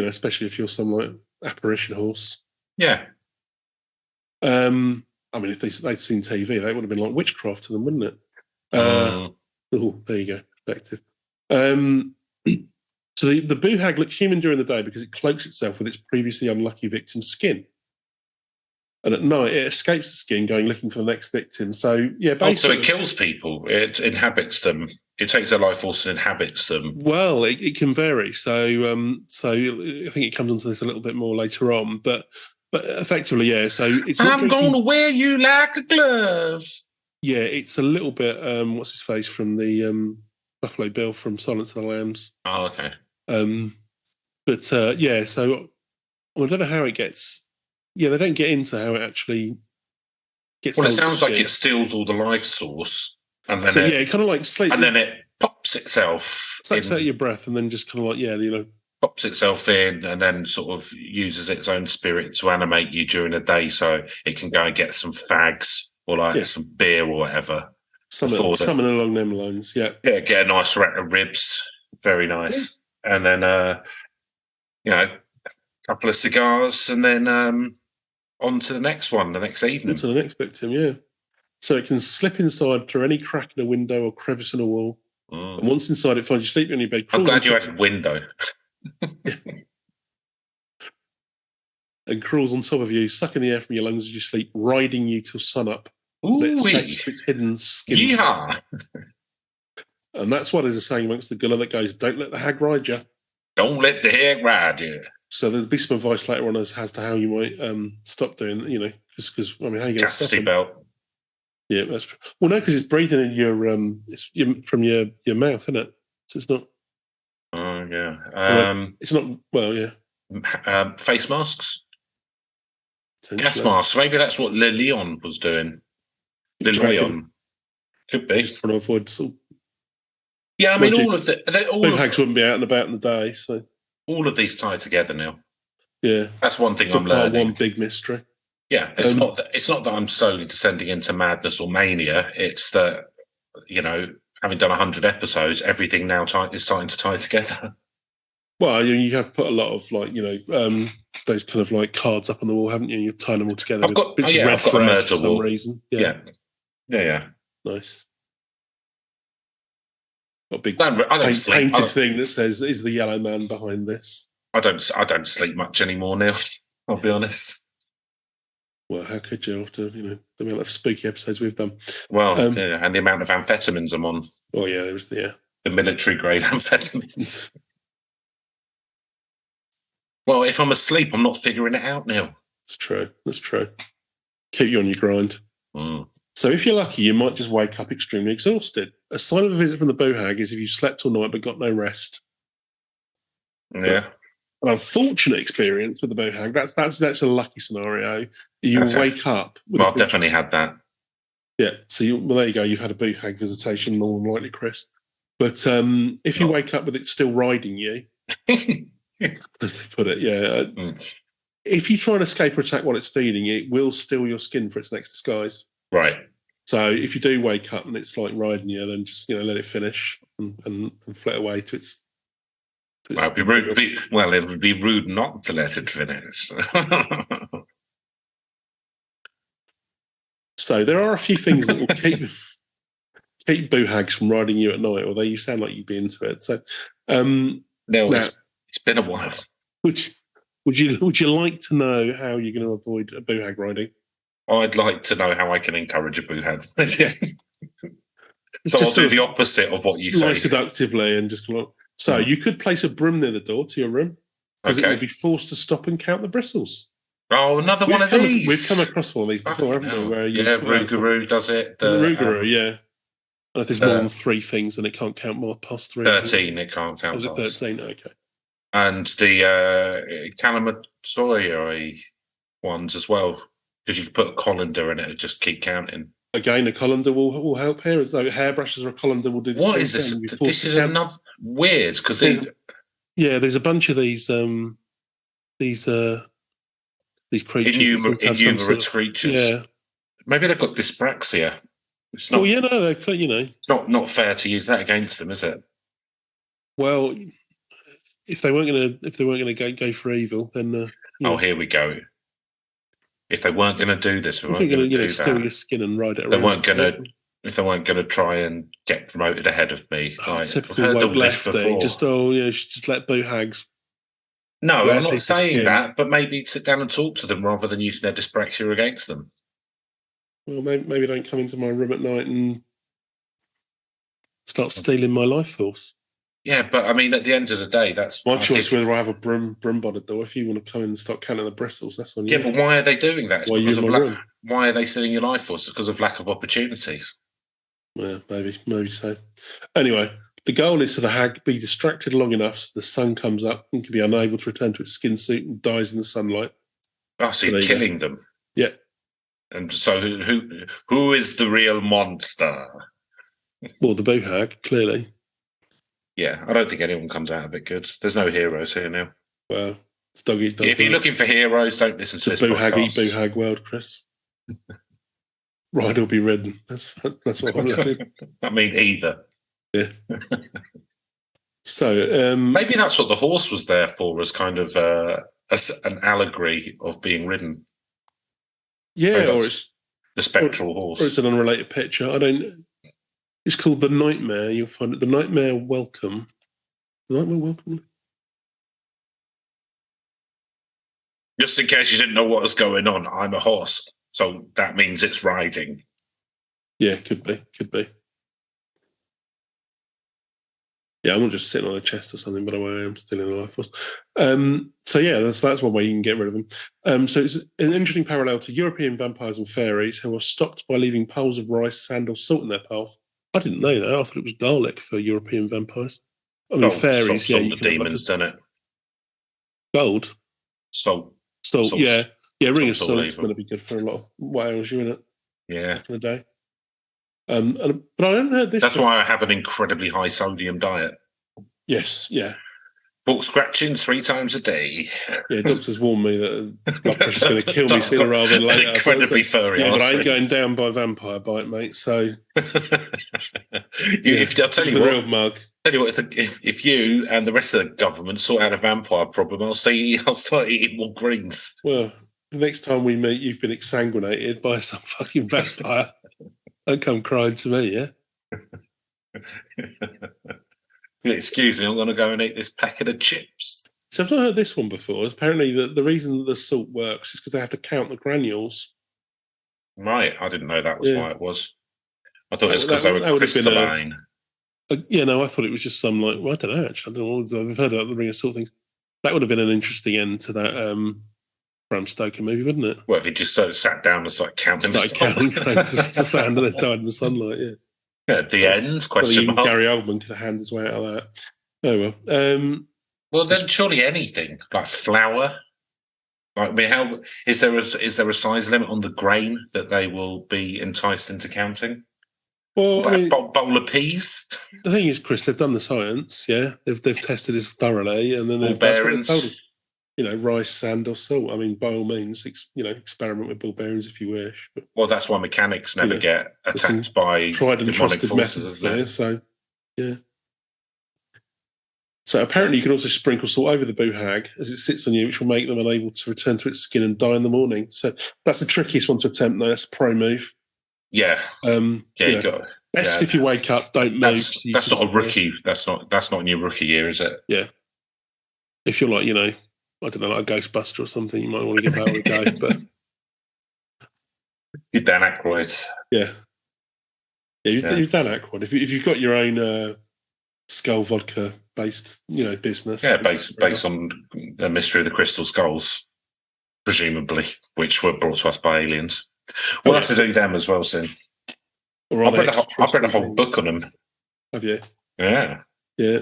Especially if you're some like apparition horse. Yeah. I mean, if they'd seen TV, that would have been like witchcraft to them, wouldn't it? Oh, there you go, perspective. So the buhag looks human during the day because it cloaks itself with its previously unlucky victim's skin. And at night, it escapes the skin, going looking for the next victim. So, basically... so it kills people. It inhabits them. It takes their life force and inhabits them. Well, it can vary. So I think it comes onto this a little bit more later on. But effectively, yeah. So it's I'm going to wear you like a glove. Yeah, it's a little bit, what's his face from the Buffalo Bill from Silence of the Lambs. Oh, okay. So I don't know how it gets... Yeah, they don't get into how it actually gets... Well, it sounds like it steals all the life source, and then it kind of like... and then it pops itself... Sucks out your breath and then just kind of like, pops itself in and then sort of uses its own spirit to animate you during the day so it can go and get some fags or some beer or whatever. Something along them lines, yeah. Yeah, get a nice rack of ribs. Very nice. Yeah. And then, a couple of cigars and then... on to the next one, the next evening. On to the next victim, yeah. So it can slip inside through any crack in a window or crevice in a wall. And once inside, it finds you sleeping on your bed. I'm glad you added window. And crawls on top of you, sucking the air from your lungs as you sleep, riding you till sunup. Ooh, it escapes its hidden skin. Yeehaw! And that's why there's a saying amongst the Gullah that goes, don't let the hag ride you. Don't let the hag ride you. So there'll be some advice later on as to how you might stop doing, just because, how are you going to stop Chastity belt. Yeah, that's true. Well, no, because it's breathing in from your mouth, isn't it? So it's not. Oh, yeah. It's not, well, yeah. Face masks? Gas masks. Maybe that's what Le Leon was doing. Le Leon. Could be. Just trying to avoid sort. Yeah, I mean, all of hags wouldn't be out and about in the day, so. All of these tie together now. Yeah. That's one thing I'm learning. One big mystery. Yeah, it's not that I'm slowly descending into madness or mania. It's that, having done 100 episodes, everything now is starting to tie together. Well, you have put a lot of those kind of like cards up on the wall, haven't you? You're tying them all together. I've got a murder for some reason. Yeah. Nice. Got a big painted thing that says, "Is the yellow man behind this?" I don't sleep much anymore now. I'll be honest. Well, how could you after the amount of spooky episodes we've done? Well, and the amount of amphetamines I'm on. Oh yeah, there's the military grade amphetamines. Well, if I'm asleep, I'm not figuring it out now. That's true. Keep you on your grind. So if you're lucky, you might just wake up extremely exhausted. A sign of a visit from the boo hag is if you slept all night but got no rest. Yeah. An unfortunate experience with the boo hag. That's a lucky scenario. You wake up. I've definitely had that. Yeah. So there you go. You've had a boo hag visitation, more than likely, Chris. But if you wake up with it still riding you, as they put it, if you try and escape or attack while it's feeding, it will steal your skin for its next disguise. Right. So if you do wake up and it's like riding you, then just let it finish and flit away to its. Well, it would be rude not to let it finish. So there are a few things that will keep boo hags from riding you at night, although you sound like you'd be into it. So it's been a while. Would you like to know how you're going to avoid a boo hag riding? I'd like to know how I can encourage a boo hag. So I'll do the opposite of what you say. Seductively and just come on. So you could place a broom near the door to your room because it will be forced to stop and count the bristles. Oh, another one of these. We've come across one of these before, haven't we? Where Rougarou does it. Rougarou, yeah. And if there's more than 3 things, then it can't count more past 3. 13, it can't count. Was it 13? Okay. And the Kalamazoo ones as well, because you can put a colander in it and just keep counting. Again, a colander will help here, as though hairbrushes or a colander will do the same. What is this? This is enough weird because there's a bunch of these creatures, innumerate creatures. Yeah, maybe they've got dyspraxia. It's not. Well, yeah, no, it's not fair to use that against them, is it? Well, if they weren't going to go for evil, then here we go. If they weren't going to do this, we weren't going to steal your skin and ride it around. They weren't going to. If they weren't going to try and get promoted ahead of me, typical woke lefty. Just let boo hags. No, I'm not saying that, but maybe sit down and talk to them rather than using their dyspraxia against them. Well, maybe don't come into my room at night and start stealing my life force. Yeah, but I mean, at the end of the day, that's my choice whether I have a broom by the door. If you want to come in and start counting the bristles, that's on you. Yeah, but why are they doing that? Why are they stealing your life force? It's because of lack of opportunities. Yeah, maybe so. Anyway, the goal is for the hag be distracted long enough so the sun comes up and can be unable to return to its skin suit and dies in the sunlight. Oh, so you're killing them. Yeah. And so who is the real monster? Well, the boo hag, clearly. Yeah, I don't think anyone comes out of it good. There's no heroes here now. Well, it's dog eat dog. If you're looking for heroes, don't listen to this podcast. Boo hag eat boo hag world, Chris. Ride or be ridden. That's what I'm learning. I mean, either. Yeah. So maybe that's what the horse was there for, as kind of an allegory of being ridden. Yeah, or it's the spectral horse, or it's an unrelated picture. I don't. It's called The Nightmare. You'll find it. The Nightmare Welcome. The Nightmare Welcome. Just in case you didn't know what was going on, I'm a horse, so that means it's riding. Yeah, could be. Yeah, I'm not just sitting on a chest or something, but I am still in a life force. So yeah, that's one way you can get rid of them. So it's an interesting parallel to European vampires and fairies who are stopped by leaving piles of rice, sand, or salt in their path. I didn't know that. I thought it was garlic for European vampires. I mean, fairies, yeah, you the can have like demons, doesn't it? gold. Salt. Salt, yeah. Yeah, ring of salt's evil. going to be good for a lot of Wales, you in it. Yeah. Back in the day. But I haven't heard this. That's why I have an incredibly high sodium diet. Yes, yeah. Fork scratching 3 times a day. Yeah, doctors warned me that blood pressure's going to kill me sooner rather than later. Incredibly furry. Yeah, but I ain't going down by vampire bite, mate. So I'll tell you what, real mug. Tell you what, if you and the rest of the government sort out a vampire problem, I'll start eating more greens. Well, the next time we meet, you've been exsanguinated by some fucking vampire. Don't come crying to me, yeah? Excuse me, I'm going to go and eat this packet of chips. So I've not heard this one before. Apparently, the reason that the salt works is because they have to count the granules. Right, I didn't know that was why it was. I thought it was because they were crystalline. Yeah, no, I thought it was just some I don't know, actually. I don't know. I've heard about the ring of salt things. That would have been an interesting end to that Bram Stoker movie, wouldn't it? Well, if he just sat down and started counting grains of sand and then died in the sunlight, yeah. At the end, question mark. Gary Oldman could have handed his way out of that. Oh, well. Well, then surely anything, like flour. Like, I mean, how is there a size limit on the grain that they will be enticed into counting? Well, a bowl of peas. The thing is, Chris, they've done the science. Yeah, they've tested this thoroughly, and then that's what they told us. Rice, sand, or salt. I mean, by all means, experiment with ball bearings if you wish. But, well, that's why mechanics never get attacked by tried and trusted methods there. So, yeah. So apparently you can also sprinkle salt over the boohag as it sits on you, which will make them unable to return to its skin and die in the morning. So that's the trickiest one to attempt, though. That's a pro move. Yeah. You got best if you wake up, don't move. That's not a rookie. That's not in your rookie year, is it? Yeah. If you're like, I don't know, like a Ghostbuster or something, you might want to give that a go. But you're Dan Aykroyd. Yeah. Yeah, you're Dan Aykroyd. If you've got your own skull vodka based, business. Yeah, based on the mystery of the crystal skulls, presumably, which were brought to us by aliens. We'll have to do them as well soon. I've read a whole book on them. Have you? Yeah. Yeah.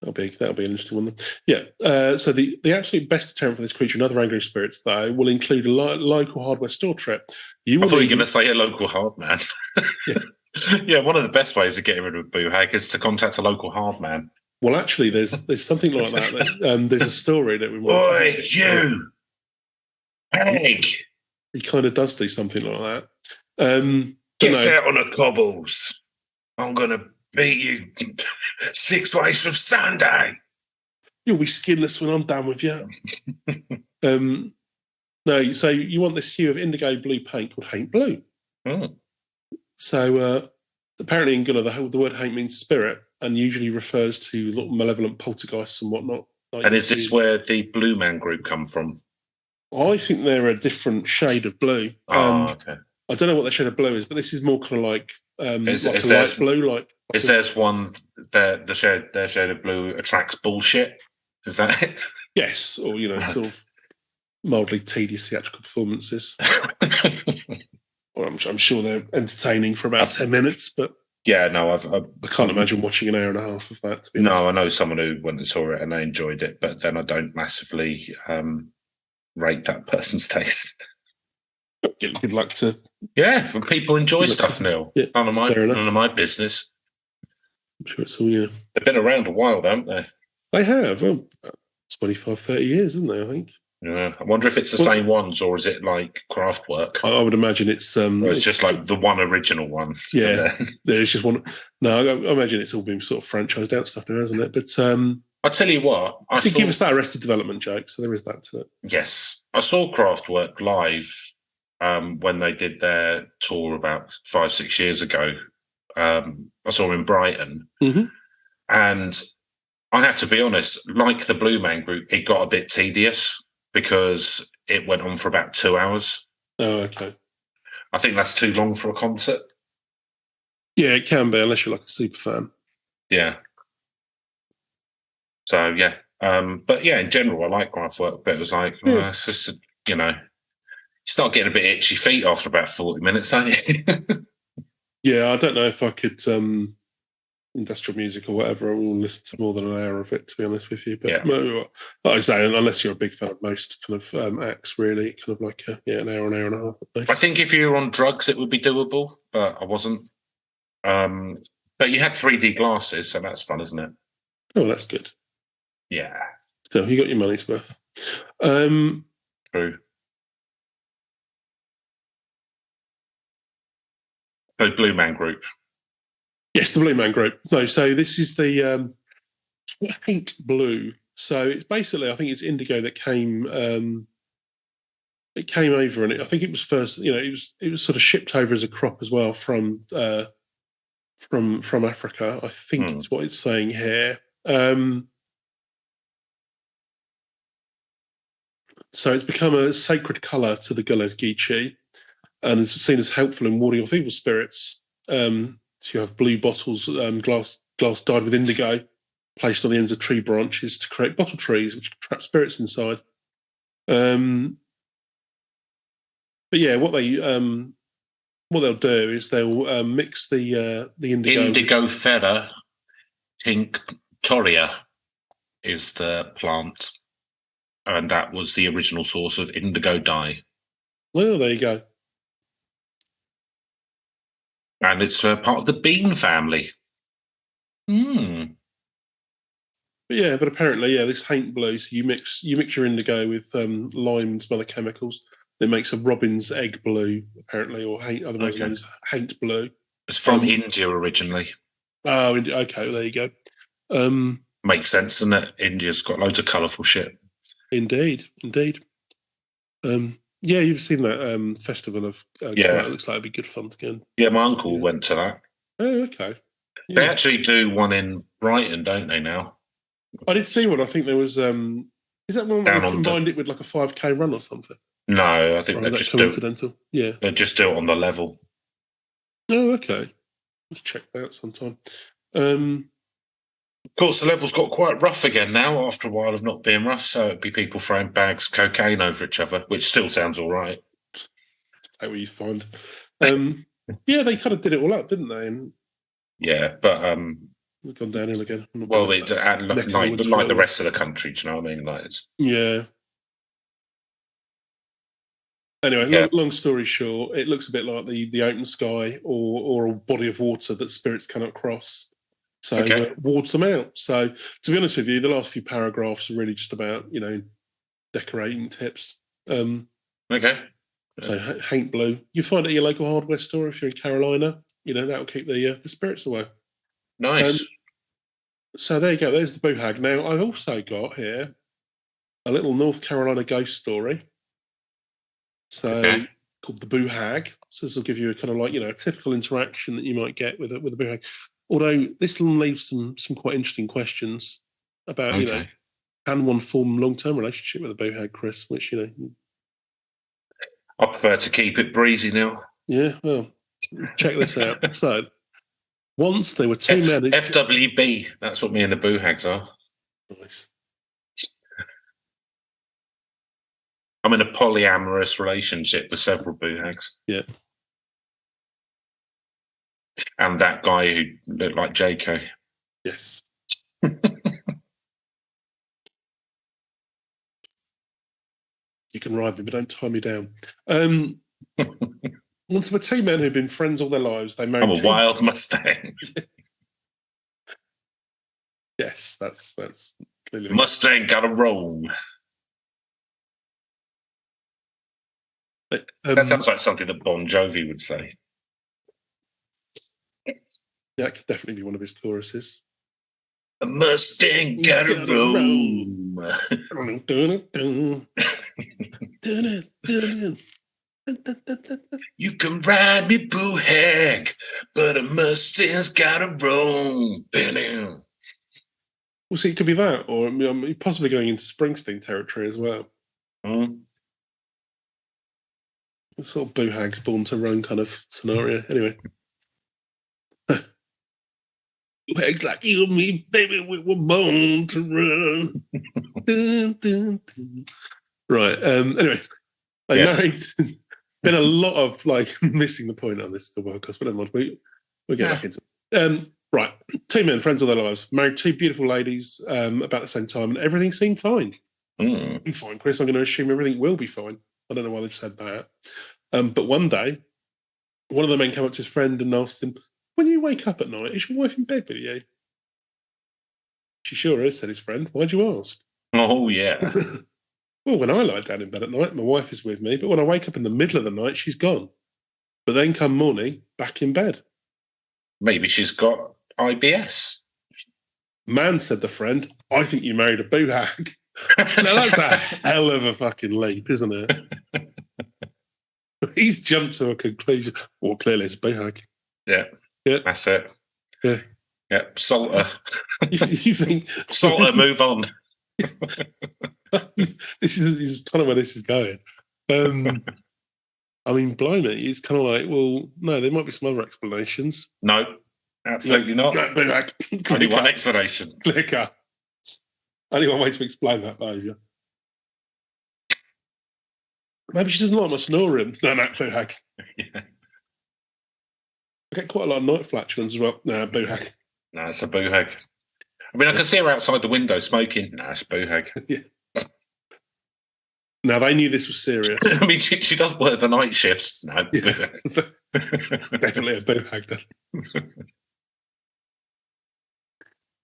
That'll be an interesting one then. Yeah. So the absolute best deterrent for this creature and other angry spirits, though, will include a local hardware store trip. I thought you were going to say a local hard man. Yeah. Yeah, one of the best ways of getting rid of a boohag is to contact a local hard man. Well, actually, there's something like that. There's a story that we might. Oi, you! Egg! He kind of does do something like that. Get out on the cobbles. I'm going to beat you 6 ways from Sunday. You'll be skinless when I'm done with you. No, so you want this hue of indigo blue paint called haint blue. Oh. So apparently in Gunnar, the word haint means spirit and usually refers to little malevolent poltergeists and whatnot. And is this where the Blue Man Group come from? I think they're a different shade of blue. Okay. I don't know what their shade of blue is, but this is more kind of like a light blue. Is there's one that their shade of blue attracts bullshit? Is that it? Yes, or sort of mildly tedious theatrical performances. Well, I'm sure they're entertaining for about 10 minutes, but yeah, no, I can't imagine watching an hour and a half of that. No, I know someone who went and saw it and they enjoyed it, but then I don't massively rate that person's taste. Good luck to. Yeah, people enjoy stuff, Neil. Yeah, none of my business. I'm sure it's all, yeah. They've been around a while, haven't they? They have. Well, 25, 30 years, haven't they, I think? Yeah. I wonder if it's the same ones or is it like Kraftwerk? I would imagine it's... or it's just like the one original one. Yeah, there's just one... No, I imagine it's all been sort of franchised out stuff now, hasn't it? But... I'll tell you what. Give us that Arrested Development joke, so there is that to it. Yes. I saw Kraftwerk live when they did their tour about 5-6 years ago. I saw in Brighton. Mm-hmm. And I have to be honest, like the Blue Man Group, it got a bit tedious because it went on for about 2 hours. Oh, okay. I think that's too long for a concert. Yeah, it can be, unless you're like a super fan. Yeah. So yeah, but yeah, in general, I like Kraftwerk, but it was like, it's just, you start getting a bit itchy feet after about 40 minutes, don't you? Yeah, I don't know if I could industrial music or whatever. I will listen to more than an hour of it, to be honest with you. But Yeah. like I say, unless you're a big fan of most kind of acts, really, kind of like an hour and a half at least. I think if you were on drugs, it would be doable, but I wasn't. But you had 3D glasses, so that's fun, isn't it? Oh, that's good. Yeah. So you got your money's worth. True. So Blue Man Group. Yes, the Blue Man Group. No, so this is the Paint Blue. So it's basically, I think it's indigo that came. It came over, and I think it was first. It was sort of shipped over as a crop as well from Africa. I think is what it's saying here. So it's become a sacred colour to the Gullah Geechee, and is seen as helpful in warding off evil spirits. So you have blue bottles, glass dyed with indigo, placed on the ends of tree branches to create bottle trees, which trap spirits inside. But yeah, what they'll do is they'll mix the indigo. Indigo Ferra tinctoria is the plant, and that was the original source of indigo dye. Well, there you go. And it's part of the bean family. But apparently, this Haint Blue. So you mix your indigo with lime and some other chemicals. It makes a robin's egg blue, apparently, or otherwise known as Haint Blue. It's from India originally. Oh, okay. There you go. Makes sense, doesn't it? India's got loads of colourful shit. Indeed. Yeah, you've seen that festival of yeah. It looks like it'd be good fun to go. Yeah, my uncle went to that. Oh, okay. Yeah. They actually do one in Brighton, don't they, now? I did see one. I think there was... is that one where they combined it with like a 5K run or something? No, I think they're just coincidental. Yeah. They just do it on the level. Oh, okay. Let's check that out sometime. Of course, the level's got quite rough again now after a while of not being rough, so it'd be people throwing bags of cocaine over each other, which still sounds all right. That's what you find. Yeah, they kind of did it all up, didn't they? And yeah, but it's gone downhill again. Well, like the rest of the country, do you know what I mean? Like yeah. Anyway, long story short, it looks a bit like the open sky or a body of water that spirits cannot cross. So wards them out. So to be honest with you, the last few paragraphs are really just about decorating tips. So Haint Blue, you find it at your local hardware store if you're in Carolina. That'll keep the spirits away. Nice. So there you go. There's the Boo Hag. Now I've also got here a little North Carolina ghost story. So called the Boo Hag. So this will give you a kind of like a typical interaction that you might get with a Boo Hag. Although this leaves some quite interesting questions about can one form a long-term relationship with a Boo Hag, Chris? Which I prefer to keep it breezy now. Yeah, well, check this out. So once there were two men. FWB. That's what me and the Boo Hags are. Nice. I'm in a polyamorous relationship with several Boo Hags. Yeah. And that guy who looked like JK. Yes. You can ride me, but don't tie me down. Once there were two men who'd been friends all their lives, they married. I'm a wild Mustang. Yes, that's clearly Mustang got to roll. That sounds like something that Bon Jovi would say. Yeah, it could definitely be one of his choruses. A Mustang got to roll. You can ride me, Boo Hag, but a Mustang's got to roll. Well, see, it could be that, or possibly going into Springsteen territory as well. Sort of Boo Hag's Born to Run kind of scenario. Anyway. Act like you and me, baby, we were born to run. Dun, dun, dun. Right. Anyway, they married. Been a lot of missing the point on this podcast, but never mind. We'll get back into it. Right. 2 men, friends of their lives, married 2 beautiful ladies about the same time, and everything seemed fine. Fine, Chris. I'm going to assume everything will be fine. I don't know why they've said that. But one day, one of the men came up to his friend and asked him, "When you wake up at night, is your wife in bed with you?" "She sure is," said his friend. "Why'd you ask?" Oh, yeah. "Well, when I lie down in bed at night, my wife is with me, but when I wake up in the middle of the night, she's gone. But then come morning, back in bed." Maybe she's got IBS. "Man," said the friend, "I think you married a boo hag." Now, that's a hell of a fucking leap, isn't it? He's jumped to a conclusion. Well, clearly it's a boo hag. Yeah. That's it. Yeah. Yeah, Salter. You think... Salter, move on. This is kind of where this is going. I mean, blimey, it's kind of like, well, no, there might be some other explanations. No, absolutely not. Only one explanation. Clicker. Only one way to explain that behaviour. Maybe she doesn't like my snoring. No, boo hag. Yeah. I get quite a lot of night flatulence as well. No, boo hag. No, it's a boo hag. I mean, I can see her outside the window smoking. No, it's a boo hag. Yeah. Now, they knew this was serious. I mean, she does work the night shifts. No, yeah. Definitely a boo hag then.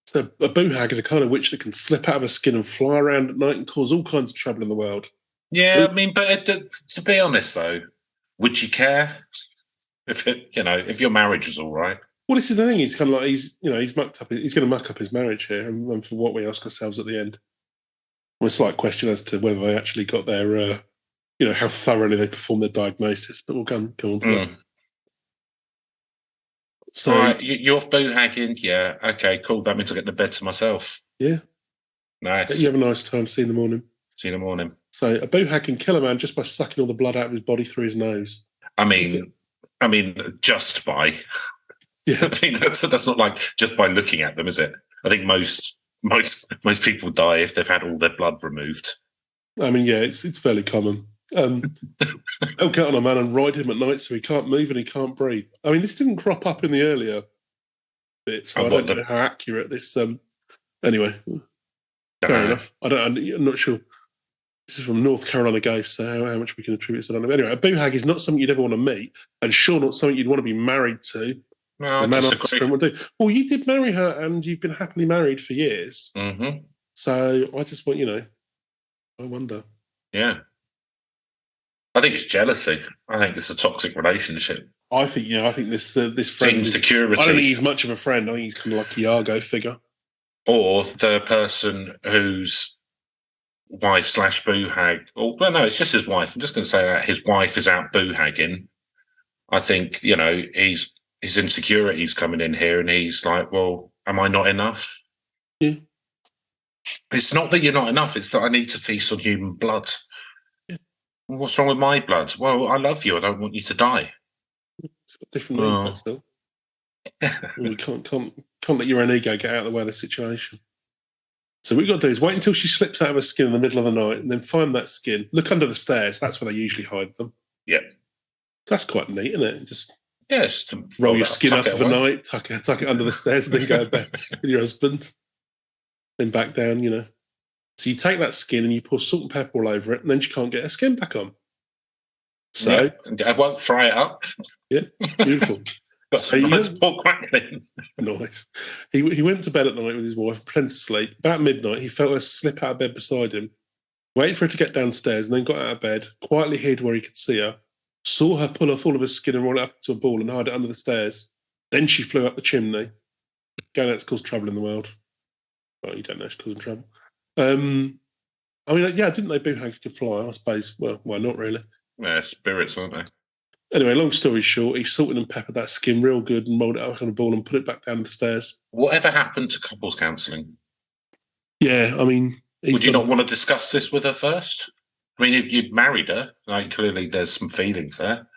So a boo hag is a kind of witch that can slip out of her skin and fly around at night and cause all kinds of trouble in the world. Yeah, I mean, but to be honest, though, would you care if your marriage was all right? Well, this is the thing. He's kind of like he's mucked up. He's going to muck up his marriage here, and for what we ask ourselves at the end, a slight question as to whether they actually got their, how thoroughly they performed their diagnosis. But we'll go on to that. So, all right, you're off boo hagging, yeah. Okay, cool. That means I get to bed to myself. Yeah, nice. You have a nice time. See you in the morning. See you in the morning. So a boo hag can kill a man just by sucking all the blood out of his body through his nose. I mean, just by. Yeah, I think that's not like just by looking at them, is it? I think most people die if they've had all their blood removed. I mean, yeah, it's fairly common. They'll get on a man and ride him at night so he can't move and he can't breathe. I mean, this didn't crop up in the earlier bits, so I don't know how accurate this. Anyway, fair enough. I'm not sure. This is from North Carolina Ghost, so how much we can attribute to that. Anyway, a boo hag is not something you'd ever want to meet, and sure not something you'd want to be married to. No, so the man after his friend would do. Well, you did marry her, and you've been happily married for years. Mm-hmm. So I just want, I wonder. Yeah. I think it's jealousy. I think it's a toxic relationship. I think this friend insecurity. I don't think he's much of a friend. I think he's kind of like a Iago figure, or the person whose wife / boo hag. Or well, no, it's just his wife. I'm just going to say that his wife is out boo hagging. I think his insecurities coming in here, and he's like, "Well, am I not enough?" Yeah. It's not that you're not enough. It's that I need to feast on human blood. What's wrong with my blood? Well, I love you. I don't want you to die. It's got different needs, that's all. We can't let your own ego get out of the way of the situation. So what you've got to do is wait until she slips out of her skin in the middle of the night and then find that skin. Look under the stairs. That's where they usually hide them. Yeah. That's quite neat, isn't it? Just roll your skin up for the night, tuck it under the stairs, and then go to bed with your husband. Then back down, So you take that skin and you pour salt and pepper all over it, and then she can't get her skin back on. So I won't fry it up. Yeah, beautiful. So nice pork crackling. Nice. He went to bed at night with his wife, pretended to sleep. About midnight, he felt her slip out of bed beside him, waited for her to get downstairs, and then got out of bed, quietly hid where he could see her, saw her pull off all of her skin and roll it up into a ball and hide it under the stairs. Then she flew up the chimney. Going out to cause trouble in the world. Well, you don't know she's causing trouble. I mean, didn't they boo hags could fly? I suppose. Well, why not really? Yeah, spirits, aren't they? Anyway, long story short, he salted and peppered that skin real good and rolled it up on a ball and put it back down the stairs. Whatever happened to couples counselling? Yeah, I mean... Would you not want to discuss this with her first? I mean, if you'd married her, clearly there's some feelings there.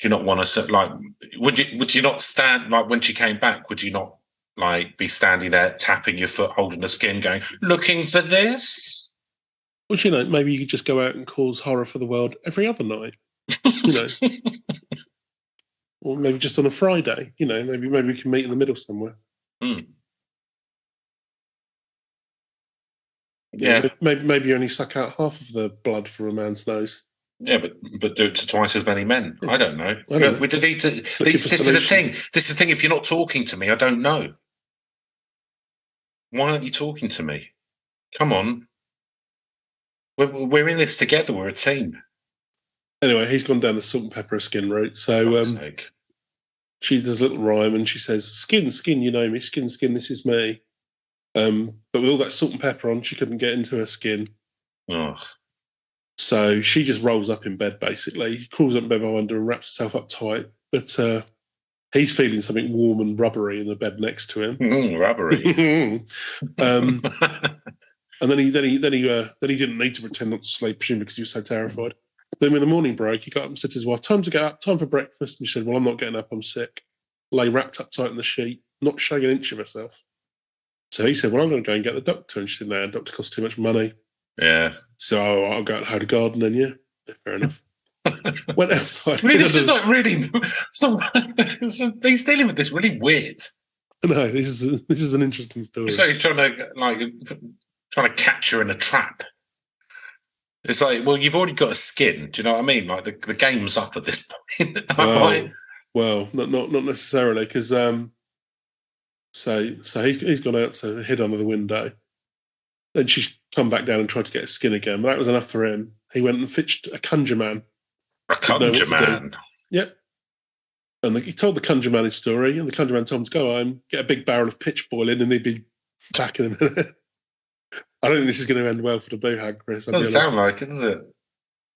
Do you not want to like? Would you not stand like when she came back? Would you not like be standing there tapping your foot, holding the skin, going, "Looking for this"? Well, maybe you could just go out and cause horror for the world every other night. Or maybe just on a Friday. Maybe we can meet in the middle somewhere. Mm. Yeah, maybe you only suck out half of the blood from a man's nose. Yeah, but do it to twice as many men. Yeah. I don't know. This is the thing. This is the thing. If you're not talking to me, I don't know. Why aren't you talking to me? Come on. We're in this together. We're a team. Anyway, he's gone down the salt and pepper skin route. So she does a little rhyme and she says, "Skin, skin, you know me. Skin, skin, this is me." But with all that salt and pepper on, she couldn't get into her skin. Oh. So she just rolls up in bed, basically. Crawls up in bed behind her and wraps herself up tight. But he's feeling something warm and rubbery in the bed next to him. Rubbery. And then he didn't need to pretend not to sleep, presumably because he was so terrified. Then when the morning broke, he got up and said to his wife, "Time to get up, time for breakfast." And she said, "Well, I'm not getting up, I'm sick." Lay wrapped up tight in the sheet, not showing an inch of herself. So he said, "Well, I'm going to go and get the doctor." And she said, "No, the doctor costs too much money." Yeah. So I'll go out and hoe the garden then, yeah. Fair enough. Went outside. I mean, this is like really... he's dealing with this really weird. No, this is an interesting story. So he's trying to catch her in a trap. It's like, well, you've already got a skin. Do you know what I mean? Like the game's up at this point. Well, not necessarily, because so he's gone out to hid under the window, and she's come back down and tried to get his skin again. But that was enough for him. He went and fetched a conjure man. A conjure man. Yep. And he told the conjure man his story, and the conjure man told him to go home, get a big barrel of pitch boiling, and he'd be back in a minute. I don't think this is going to end well for the boohag, Chris. Doesn't sound like it, does it?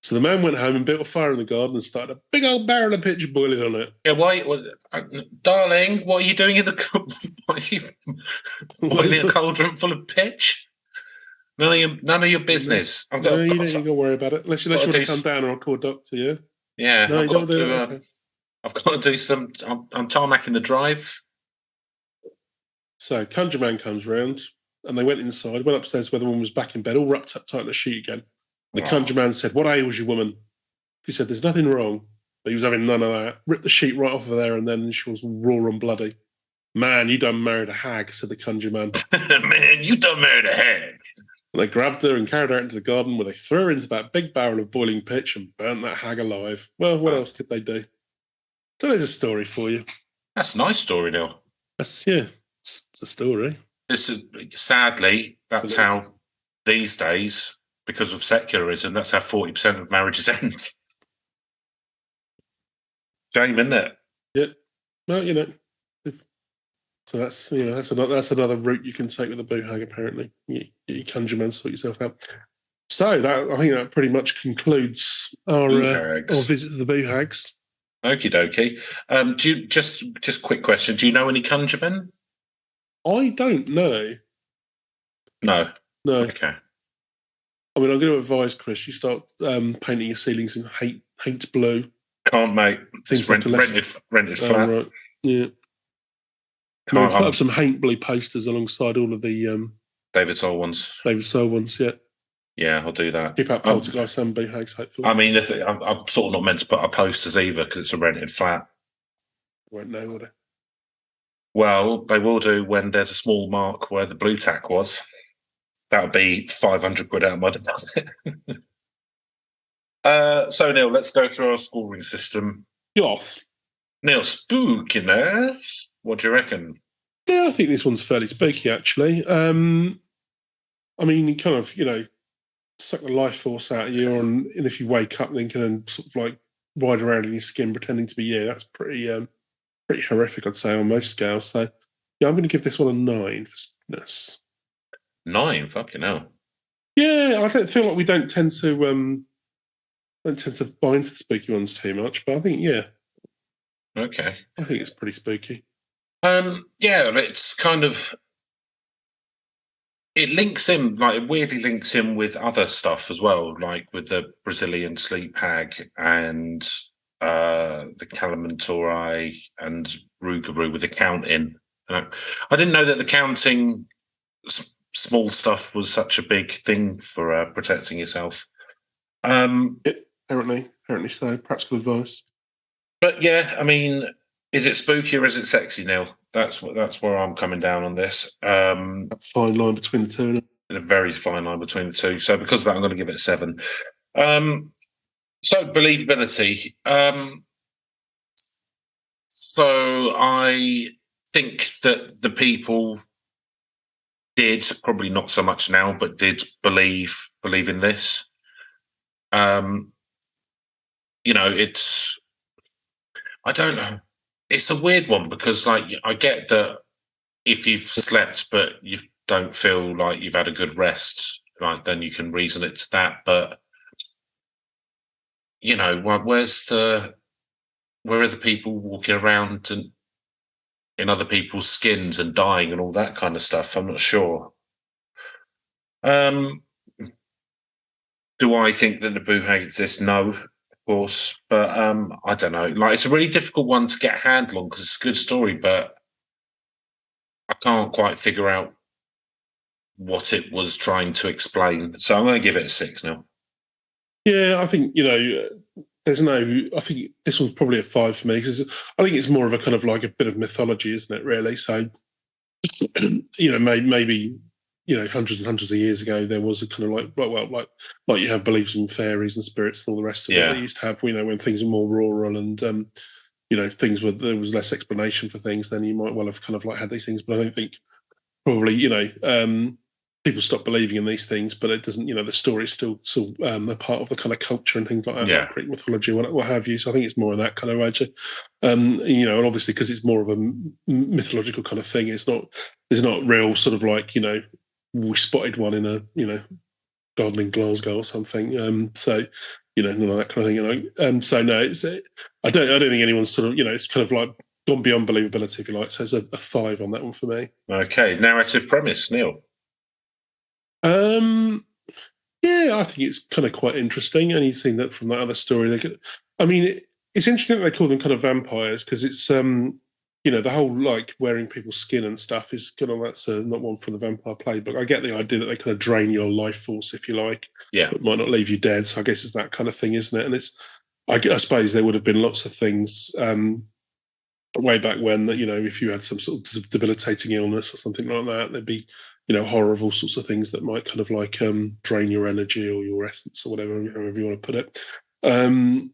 So the man went home and built a fire in the garden and started a big old barrel of pitch boiling on it. Yeah, darling, what are you doing in the... What are you boiling a cauldron full of pitch? None of your business. You don't need to worry about it. Unless you want to come down or I'll call a doctor, yeah? Yeah. No, you don't do that. Okay. I've got to do some... I'm tarmacking the drive. So conjure man comes round and they went inside, went upstairs where the woman was back in bed, all wrapped up tight in a sheet again. The conjure man said, "What ails you, woman?" She said, "There's nothing wrong." But he was having none of that. Ripped the sheet right off of there and then she was raw and bloody. "Man, you done married a hag," said the conjure man. "Man, you done married a hag." And they grabbed her and carried her out into the garden where they threw her into that big barrel of boiling pitch and burnt that hag alive. Well, what else could they do? So there's a story for you. That's a nice story, Neil. It's a story. Sadly, that's how these days, because of secularism, that's how 40% of marriages end. Shame, isn't it? Yeah. Well, so that's another route you can take with the boohag. Apparently, you conjure man, sort yourself out. So I think that pretty much concludes our visit to the boohags. Okie dokie. Do you just quick question? Do you know any conjure men? I don't know. No. Okay. I mean, I'm going to advise Chris. You start painting your ceilings in hate blue. Can't, mate. It's rented flat. Right. Yeah. Maybe put up some Haint Blue posters alongside all of the David Soul ones. Yeah. Yeah, I'll do that. Keep up Poltergeist and boohags, hopefully. I mean, I'm sort of not meant to put up posters either because it's a rented flat. Won't know, would they? Well, they will do when there's a small mark where the blue tack was. That would be 500 quid out of my deposit. So, Neil, let's go through our scoring system. Yes. Neil, spookiness. What do you reckon? Yeah, I think this one's fairly spooky, actually. I mean, you kind of, suck the life force out of you, and if you wake up, then can sort of like ride around in your skin pretending to be you. That's pretty horrific, I'd say, on most scales. So, yeah, I'm going to give this one a 9 for spookiness. 9? Fucking hell. Yeah, I don't feel like we don't tend to buy into the spooky ones too much, but I think, yeah. Okay. I think it's pretty spooky. Yeah, it's kind of... It links in, it weirdly links in with other stuff as well, like with the Brazilian sleep hag and the Kalamantori and Rougarou with the counting. I didn't know that the counting small stuff was such a big thing for protecting yourself. Apparently so. Practical advice. But yeah, I mean, is it spooky or is it sexy, Neil? That's where I'm coming down on this. Fine line between the two. A very fine line between the two. So because of that, I'm going to give it a 7. So believability. So I think that the people did, probably not so much now, but did believe in this. It's, I don't know. It's a weird one because, like, I get that if you've slept but you don't feel like you've had a good rest, like, then you can reason it to that. But where are the people walking around and in other people's skins and dying and all that kind of stuff? I'm not sure. Do I think that the Buhag exists? No, of course. But I don't know. Like, it's a really difficult one to get a handle on because it's a good story, but I can't quite figure out what it was trying to explain. So I'm going to give it a 6 now. Yeah, I think, I think this one's probably a 5 for me because I think it's more of a kind of like a bit of mythology, isn't it, really? So, maybe, hundreds and hundreds of years ago, there was a kind of like you have beliefs in fairies and spirits and all the rest of it. They used to have, when things are more rural and, things where there was less explanation for things, then you might well have kind of like had these things. But I don't think probably, people stop believing in these things, but it doesn't, the story is still a part of the kind of culture and things like that, like Greek mythology, what have you. So I think it's more of that kind of nature. And obviously because it's more of a mythological kind of thing, there's not real sort of like, we spotted one in a, garden in Glasgow or something. So, none of that kind of thing. So no, I don't think anyone's sort of, it's kind of like gone beyond believability, if you like. So it's a 5 on that one for me. Okay, narrative premise, Neil. Yeah, I think it's kind of quite interesting. And you've seen that from that other story. It's interesting that they call them kind of vampires because it's, the whole like wearing people's skin and stuff is kind of, that's not one for the vampire playbook. I get the idea that they kind of drain your life force, if you like, but might not leave you dead. So I guess it's that kind of thing, isn't it? And I suppose there would have been lots of things way back when that, if you had some sort of debilitating illness or something like that, there'd be, horrible sorts of things that might kind of like drain your energy or your essence or whatever, however you want to put it. And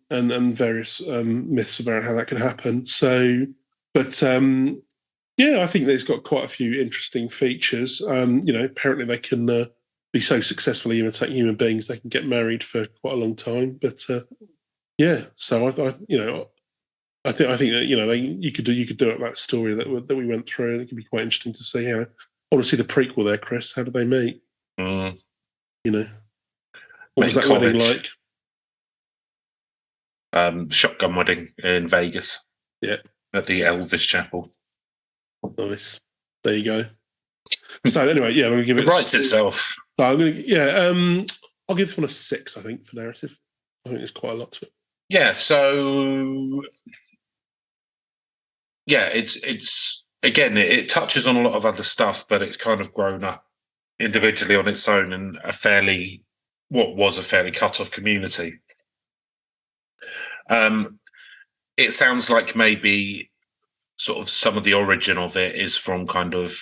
various myths about how that can happen. So, but I think there's got quite a few interesting features. Apparently they can be so successfully imitating human beings, they can get married for quite a long time. But so I think that you could do it, that story that we went through. And it could be quite interesting to see how. I want to see the prequel there, Chris. How did they meet? What was that wedding like? Shotgun wedding in Vegas. Yeah, at the Elvis Chapel. Nice. There you go. So anyway, I'm going to give it. It writes itself. So I'm going to I'll give this one a 6. I think for narrative. I think there's quite a lot to it. Yeah. So it's again, it touches on a lot of other stuff, but it's kind of grown up individually on its own in what was a fairly cut-off community. It sounds like maybe sort of some of the origin of it is from kind of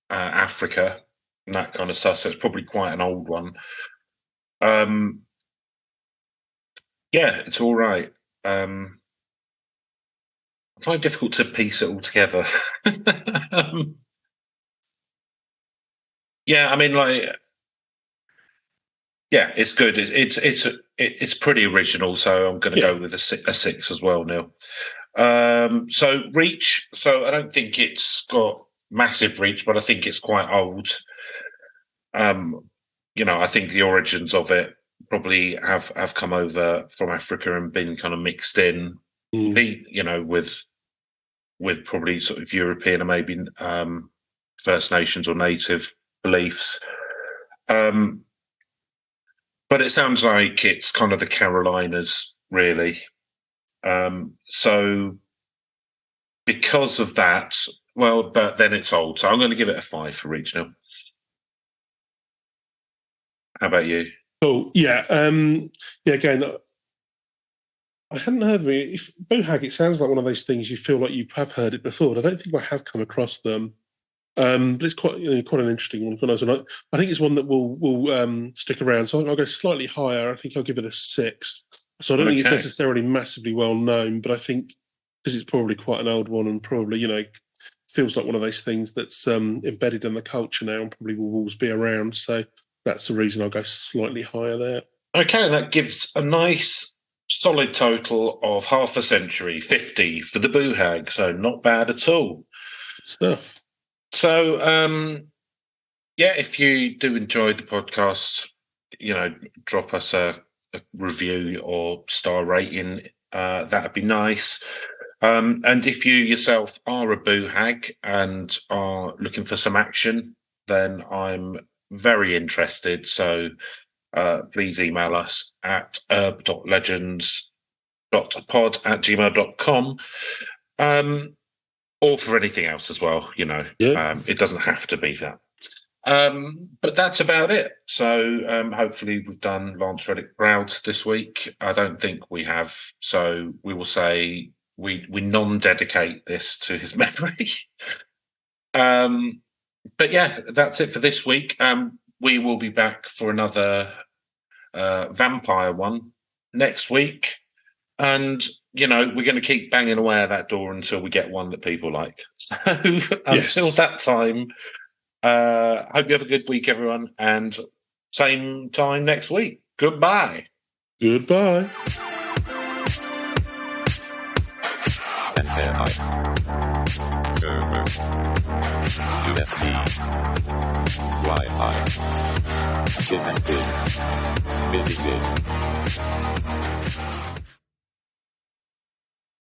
Africa and that kind of stuff. So it's probably quite an old one. It's all right. It's very difficult to piece it all together. It's good. It's pretty original, so I'm going to go with a 6 as well, Neil. So reach. So I don't think it's got massive reach, but I think it's quite old. I think the origins of it probably have come over from Africa and been kind of mixed in, with probably sort of European and maybe First Nations or native beliefs. But it sounds like it's kind of the Carolinas, really. So because of that, well, but then it's old. So I'm going to give it a 5 for regional. How about you? Cool. Yeah. Again, I hadn't heard of it. If Bohag, it sounds like one of those things you feel like you have heard it before. I don't think I have come across them. But it's quite quite an interesting one. I think it's one that will stick around. So I think I'll go slightly higher. I think I'll give it a 6. So I don't think it's necessarily massively well known, but I think because it's probably quite an old one and probably, feels like one of those things that's embedded in the culture now and probably will always be around. So that's the reason I'll go slightly higher there. Okay, that gives a nice solid total of half a century, 50 for the Bohag. So not bad at all. Stuff. So, if you do enjoy the podcast, drop us a review or star rating. That'd be nice. And if you yourself are a Bohag and are looking for some action, then I'm very interested. So please email us at herb.legends.pod@gmail.com. Or for anything else as well, It doesn't have to be that. But that's about it. So hopefully we've done Lance Reddick proud this week. I don't think we have. So we will say we non-dedicate this to his memory. But yeah, that's it for this week. We will be back for another vampire one next week. And, we're going to keep banging away at that door until we get one that people like. So until that time, hope you have a good week, everyone. And same time next week. Goodbye. Goodbye. Antennae. Server. USB. Wi-Fi. Chip and pin. Mini-bit.